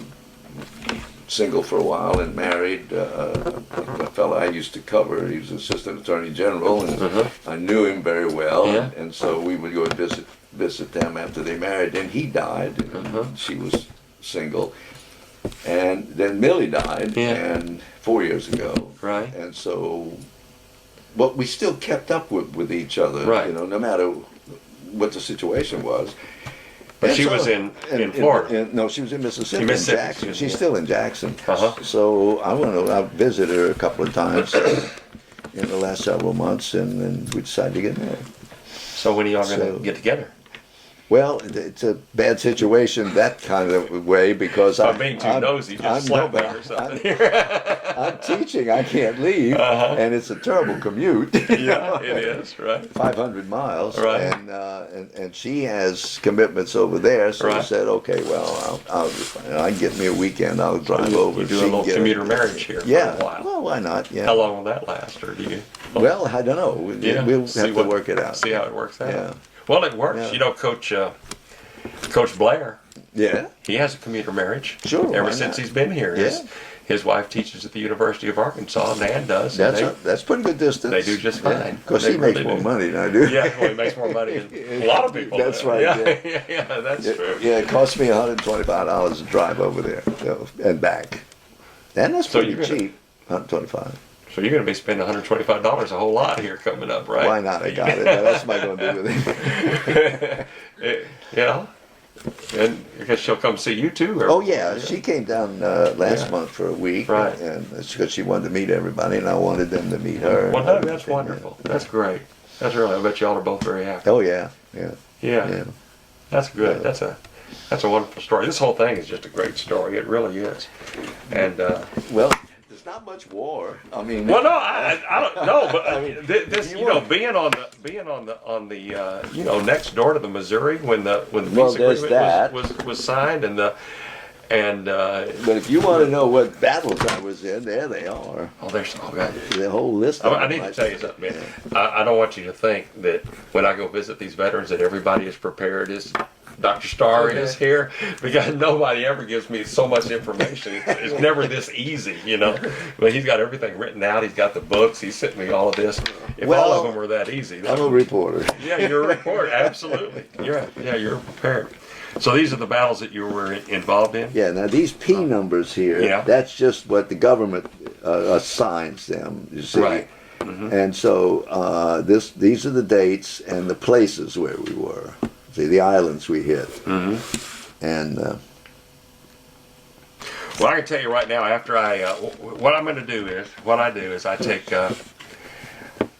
single for a while, and married a fellow I used to cover. He was assistant attorney general, and I knew him very well. Yeah. And so we would go and visit them after they married. Then he died, and she was single. And then Millie died, and 4 years ago. Right. And so, but we still kept up with each other, Right. you know, no matter what the situation was. But And she so- was in Florida. no, she was in Mississippi. Mississippi, Jackson. excuse me, She's yeah. still in Jackson. Uh-huh. So I visited her a couple of times in the last several months, and then we decided to get married. So when are y'all going So- to get together? Well, it's a bad situation that kind of way, because I'm being too nosy. Just slap me or something. I'm teaching. I can't leave, and it's a terrible commute. Yeah, it is, right? 500 miles, Right. and she has commitments over there. So I Right. said, okay, well, I'll get me a weekend. I'll drive over. You do She a can little get commuter marriage here Yeah. for a while. Well, why not? Yeah. How long will that last, or do you? Well, I don't know. Yeah, We'll see have to what- work it out. See how it works out. Yeah. Well, it works. Yeah. You know, Coach Blair, Yeah. he has a commuter marriage. Sure, Ever why since not? he's been here. Yeah. His wife teaches at the University of Arkansas, and Ann does. and That's pretty good distance. they do just fine. Of course, They he makes really more do. money than I do. Yeah, well, he makes more money than a lot of people. That's do. right, Yeah, that's true. Yeah, it cost me $125 to drive over there, and back. And that's So pretty you're gonna- cheap. $125. So you're going to be spending $125 a whole lot here coming up, right? Why not? I got it. Now, that's what I'm going to do with it. You know, and I guess she'll come see you too. Or, Oh yeah, she came down last month for a week, Right. and it's because she wanted to meet everybody, and I wanted them to meet her. Well, and no, everything, that's wonderful. That's great. That's really. I bet y'all are both very happy. Oh yeah, yeah, Yeah, yeah. that's good. Yeah. That's a wonderful story. This whole thing is just a great story. It really is. And Well, there's not much war. I mean, well, no, I don't know, but I mean, this, you you know, want- being on the you know, next door to the Missouri when the Well, peace there's agreement that. was signed, and And But if you want to know what battles I was in, there they are. there's God. The whole list. I need to tell you something, man. I don't want you to think that when I go visit these veterans that everybody is prepared as Dr. Starr is here, because nobody ever gives me so much information. It's never this easy, you know. But he's got everything written out. He's got the books. He's sent me all of this. If all of them were that easy, I'm a reporter. yeah, you're a reporter. Absolutely. You're prepared. So these are the battles that you were involved in? Yeah, now these P numbers here, that's just what the government assigns them, you see. Right. Mm-hmm. And so these are the dates and the places where we were. See, the islands we hit. Mm-hmm. And well, I can tell you right now, after what I'm going to do is, I take,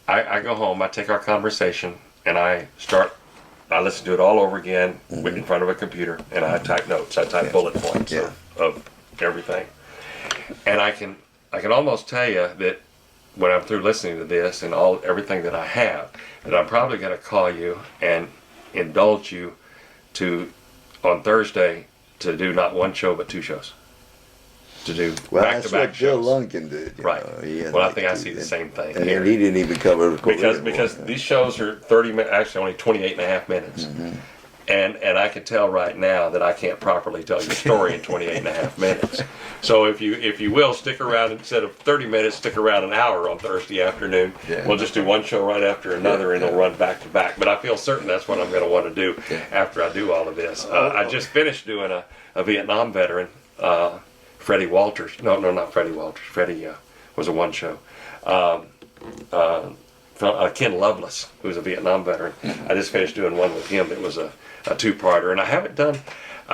I go home, I take our conversation, and I listen to it all over again in front of a computer, and I type notes. I type bullet points of everything. And I can almost tell you that when I'm through listening to this and everything that I have, that I'm probably going to call you and indulge you on Thursday to do not one show but two shows. To do back-to-back shows. Bill Lunkin did. Right. Well, I think I see the same thing and here. he didn't even cover the because these shows are 30 minutes, actually only 28 and a half minutes. Mm-hmm. And I can tell right now that I can't properly tell your story in 28 and a half minutes. So if you will, stick around, instead of 30 minutes, stick around an hour on Thursday afternoon. Yeah. We'll just do one show right after another, and it'll run back to back. But I feel certain that's what I'm going to want to do after I do all of this. I just finished doing a Vietnam veteran, Freddie Walters. No, not Freddie Walters. Freddie was a one show. Ken Lovelace, who's a Vietnam veteran. I just finished doing one with him. It was a two-parter, and I've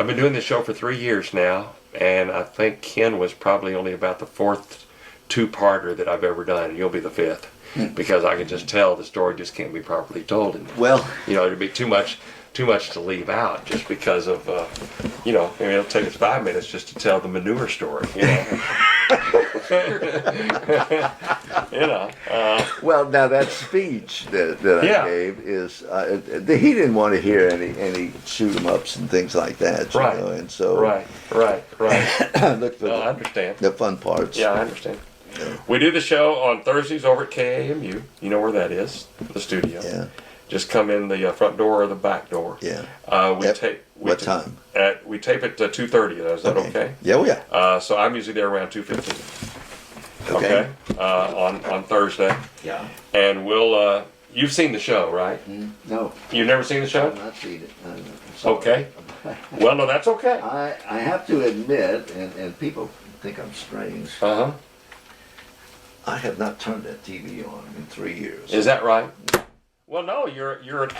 been doing this show for 3 years now, and I think Ken was probably only about the fourth two-parter that I've ever done. You'll be the fifth, because I can just tell the story just can't be properly told. And, it'd be too much to leave out just because of, maybe it'll take us 5 minutes just to tell the manure story, Well, now that speech that I gave is he didn't want to hear any shoot 'em ups and things like that, you know, and so right. look for I understand the fun parts. Yeah, I understand. Yeah. We do the show on Thursdays over at KAMU. You know where that is, the studio. Yeah. Just come in the front door or the back door. Yeah. What time? We tape at 2:30. Is that okay? Yeah, yeah. So I'm usually there around 2:15. Okay. On Thursday. Yeah. And we'll. You've seen the show, right? No. You've never seen the show? I've not seen it. Okay. Well, no, that's okay. I have to admit, and people think I'm strange. Uh-huh. I have not turned that TV on in 3 years. Is that right? Well, no, you're an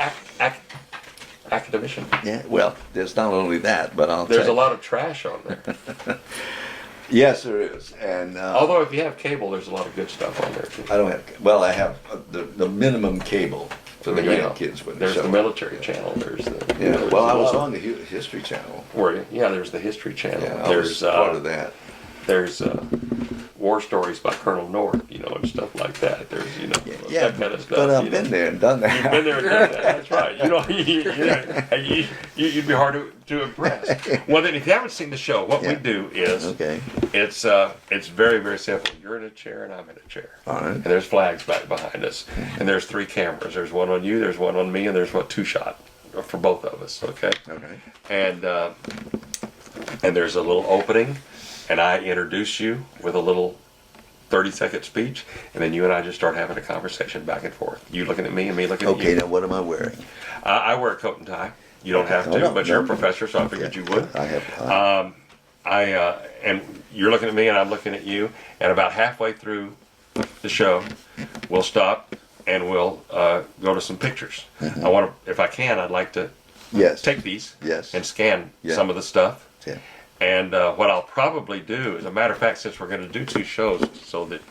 academician. Yeah. Well, there's not only that, but there's a lot of trash on there. Yes, there is, and although if you have cable, there's a lot of good stuff on there too. I don't have. Well, I have the minimum cable for the grandkids when there's the military channel. There's the Well, I was on the History Channel. Were you? Yeah, there's the History Channel. Yeah, there's part of that. There's war stories by Colonel North, and stuff like that. There's that kind of stuff. But I've been there and done that. You've been there and done that. That's right. You'd be hard to impress. Well, then, if you haven't seen the show, what we do is it's very, very simple. You're in a chair and I'm in a chair. All right. And there's flags back behind us, and there's 3 cameras. There's one on you, there's one on me, and there's 2 shot for both of us. Okay. Okay. And there's a little opening, and I introduce you with a little 30-second speech, and then you and I just start having a conversation back and forth. You looking at me and me looking at you. Okay, now what am I wearing? I wear a coat and tie. You don't have to, but you're a professor, so I figured you would. I have. And you're looking at me and I'm looking at you, and about halfway through the show, we'll stop and we'll go to some pictures. Mm-hmm. I want to, if I can, I'd like to take these and scan some of the stuff. Yeah. And what I'll probably do, as a matter of fact, since we're going to do 2 shows, so that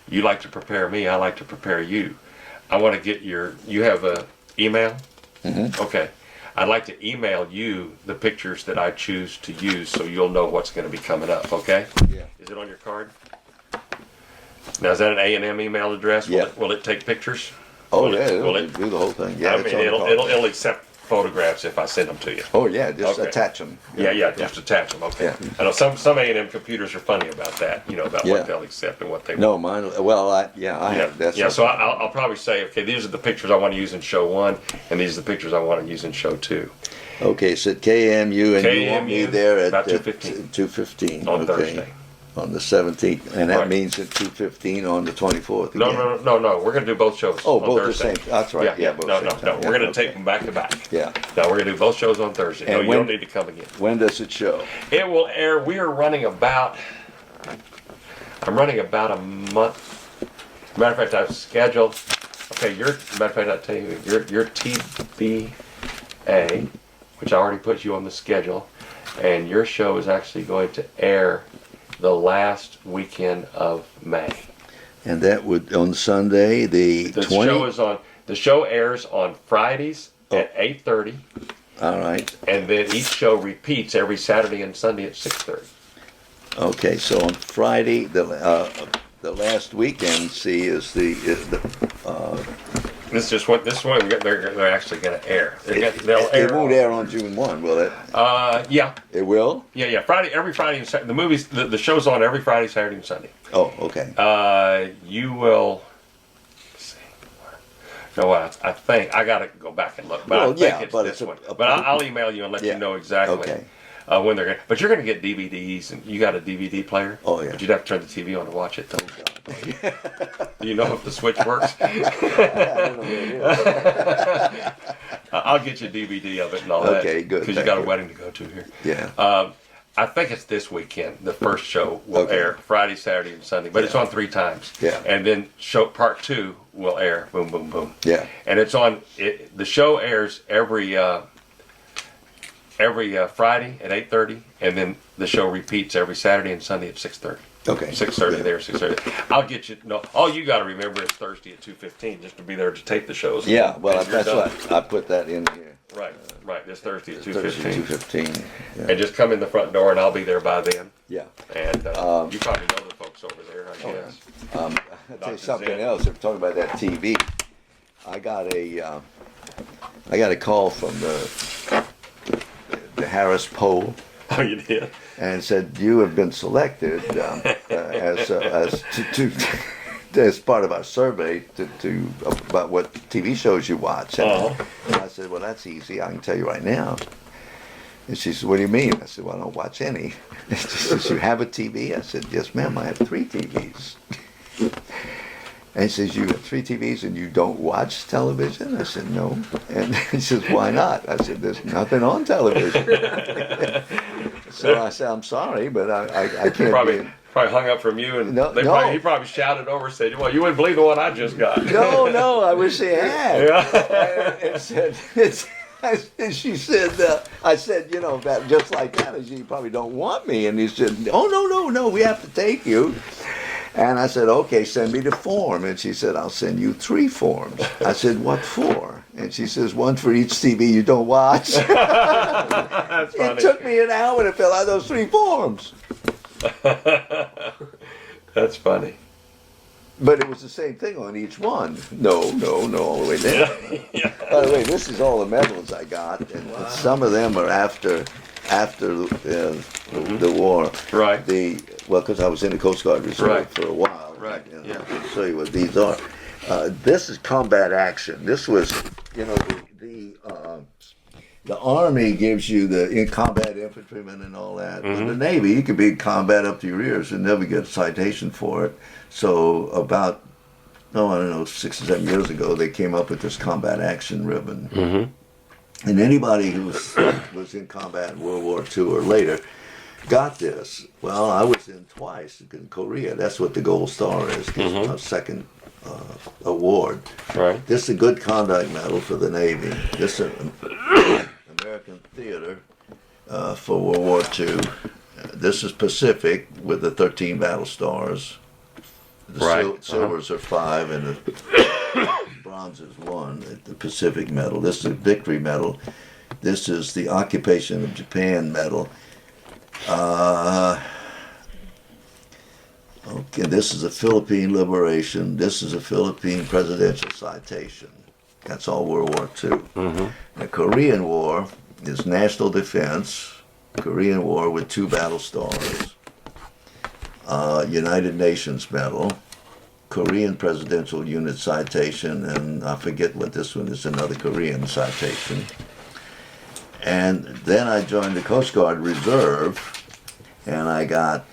you like to prepare me, I like to prepare you. I want to get you have a email? Mm-hmm. Okay. I'd like to email you the pictures that I choose to use, so you'll know what's going to be coming up, okay? Yeah. Is it on your card? Now, is that an A&M email address? Yeah. Will it take pictures? Oh, yeah, it'll do the whole thing. Yeah, I mean, it'll accept photographs if I send them to you? Oh yeah, just Okay. attach them. Yeah, just attach them. Okay. Yeah. I know some A&M computers are funny about that. About Yeah. what they'll accept and what they No, won't. mine. Well, I have. That's Yeah. So I'll probably say, okay, these are the pictures I want to use in show 1, and these are the pictures I want to use in show 2. Okay, so at KMU, and you want me KMU, there at about 2:15. 2:15 On Thursday. on the 17th, and that Right. means at 2:15 on the 24th. No, again. no. We're going to do both shows. Oh, on both Thursday. the same. That's right. Yeah, both no. same time. We're going to okay. take them back to back. Yeah. No, we're going to do both shows on Thursday. No, And you don't need to come again. When does it show? It will air. We are running about. I'm running about a month. Matter of fact, I've scheduled. Okay, matter of fact, I'll tell you, your TBA, which I already put you on the schedule, and your show is actually going to air the last weekend of May. And that would on Sunday the The 20. show is on. The show airs on Fridays at 8:30, All right. and then each show repeats every Saturday and Sunday at 6:30. Okay, so on Friday, the last weekend, is the This is what they're actually going to air. They'll it won't air on June 1, will it? Yeah. It will? Yeah. Every Friday and Saturday. The movies, the show's on every Friday, Saturday, and Sunday. Oh, okay. You will. Let's see. No, I think I got to go back and look. But Well, I think yeah, it's but this it's a- one. But I'll email you and let Yeah. you know exactly. Okay. When they're going. But you're going to get DVDs, and you got a DVD player. Oh, yeah. But you'd have to turn the TV on to watch it, though. Do you know if the switch works? I don't know where it is. I'll get you a DVD of it and all that. Okay, good, Because you thank got a you. wedding to go to here. Yeah. I think it's this weekend. The first show will Okay. air Friday, Saturday, and Sunday, but it's Yeah. on 3 times. Yeah. And then show part 2 will air. Boom, boom, boom. Yeah. And it's on. The show airs every Friday at 8:30, and then the show repeats every Saturday and Sunday at 6:30. Okay. 6:30 Yeah. there, 6:30. I'll get you. No, all you got to remember is Thursday at 2:15, just to be there to tape the shows. Yeah, well, And you're that's done. what I put that in here. Right. This Thursday at Thursday, 2:15. 2:15. Yeah. And just come in the front door, and I'll be there by then. Yeah. And you probably know the folks over there, I guess. I'll tell you Dr. something Zen. else. If we're talking about that TV, I got a call from the Harris poll. Oh, you did? And said you have been selected as part of our survey to about what TV shows you watch. And I said, well, that's easy. I can tell you right now. And she said, what do you mean? I said, well, I don't watch any. And she says, you have a TV? I said, yes, ma'am. I have 3 TVs. And she says, you have 3 TVs and you don't watch television? I said, no. And she says, why not? I said, there's nothing on television. So I said, I'm sorry, but I can't Probably hung up from you, and No, he probably shouted over and said, well, you wouldn't believe the one I just got. No, I wish they had. Yeah. And said, and she said, I said, that just like that, and she probably don't want me. And he said, oh, no, we have to take you. And I said, okay, send me the form. And she said, I'll send you 3 forms. I said, what for? And she says, 1 for each TV you don't watch. That's funny. It took me an hour to fill out those 3 forms. That's funny. But it was the same thing on each one. No, all the way down. Yeah. By the way, this is all the medals I got, and some of them are after the war. Right. Because I was in the Coast Guard Reserve Right. for a while. Right, And yeah. I'll show you what these are. This is combat action. This was, the Army gives you the combat infantrymen and all that. In the Navy, you could be in combat up to your ears and never get a citation for it. So about, 6 or 7 years ago, they came up with this combat action ribbon. Mm-hmm. And anybody who was in combat in World War II or later got this. Well, I was in twice in Korea. That's what the Gold Star is. It's my second award. Right. This is a good conduct medal for the Navy. This is American Theater for World War II. This is Pacific with the 13 battle stars. The Right. silvers are 5 and the bronze is 1. The Pacific medal. This is a Victory medal. This is the Occupation of Japan medal. Okay, this is a Philippine Liberation. This is a Philippine Presidential Citation. That's all World War II. And Korean War is National Defense, Korean War with 2 battle stars, United Nations Medal, Korean Presidential Unit Citation, and I forget what this one is, another Korean citation. And then I joined the Coast Guard Reserve, and I got,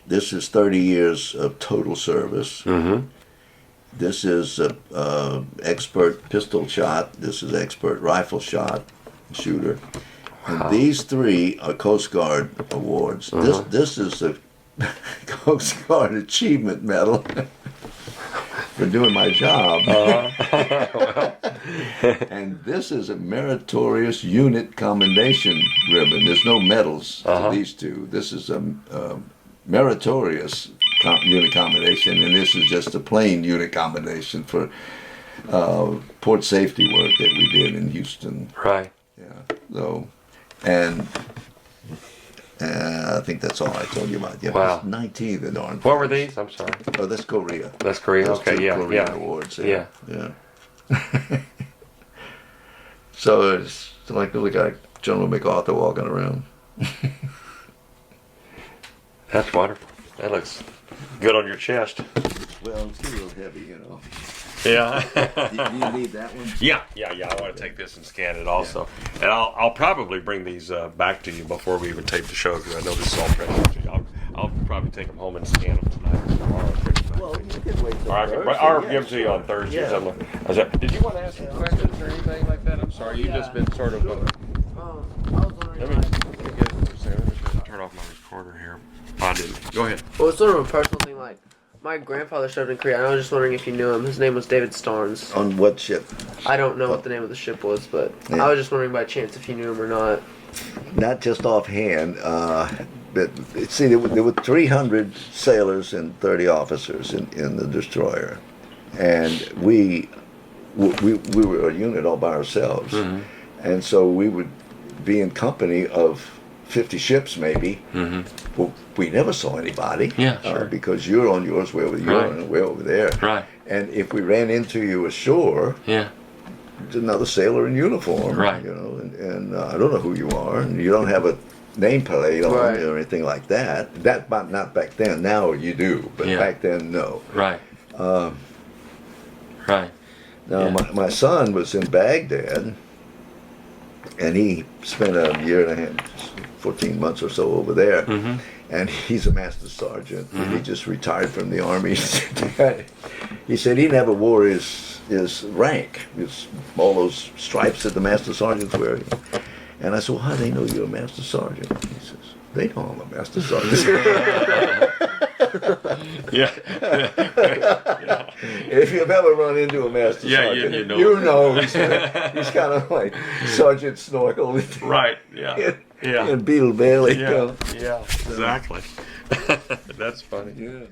this is 30 years of total service. Mm-hmm. This is expert pistol shot. This is expert rifle shot, shooter. And Wow. these 3 are Coast Guard awards. This is the Coast Guard Achievement Medal for doing my job. And this is a Meritorious Unit Commendation ribbon. There's no medals to these 2. This is a Meritorious Unit Commendation, and this is just a plain unit commendation for port safety work that we did in Houston. Right. Yeah. So, and I think that's all I told you about. Yeah, Wow. 19 the darn. What were these? I'm sorry. Oh, that's Korea. That's Korea. Those Okay. 2 Yeah. Korean Yeah. awards. Yeah. Yeah. So it's like look like General MacArthur walking around. That's wonderful. That looks good on your chest. Well, it's a little heavy, you know. Yeah. Do you need that one? Yeah. I want to take this and scan it also, and I'll probably bring these back to you before we even tape the show because I know this is all precious to you. I'll probably take them home and scan them tonight or tomorrow. Well, you could wait till Or Thursday, give them to you on Thursday or Yeah. something. Did you want to ask some questions or anything like that? I'm sorry, you've just been sort of. I was wondering, Let me just turn off my recorder here. I didn't. Go ahead. well, it's sort of a personal thing. Like, my grandfather served in Korea, and I was just wondering if you knew him. His name was David Starnes. On what ship? I don't know what the name of the ship was, but Yeah. I was just wondering by chance if you knew him or not. Not just offhand, but see, there were 300 sailors and 30 officers in the destroyer, and we were a unit all by ourselves, and so we would be in company of 50 ships maybe. Well, we never saw anybody. Yeah, sure. Because you're on yours, we're over here, Right. and we're over there. Right. And if we ran into you ashore, Yeah. it's another sailor in uniform. Right. You know, and I don't know who you are, and you don't have a nameplate on Right. or anything like that. That, but not back then. Now you do, but Yeah. back then, no. Right. Right. Now, Yeah. my son was in Baghdad, and he spent a year and a half, 14 months or so over there. And he's a master sergeant. And he just retired from the army. He said he never wore his rank, all those stripes that the master sergeants wear. And I said, well, how do they know you're a master sergeant? He says, they know I'm a master sergeant. Yeah. If you've ever run into a master Yeah, sergeant, you know. you know he's kind of like Sergeant Snorkel. Right. Yeah. Yeah. And Beetle Bailey. Yeah. Yeah. Exactly. That's funny. Yeah.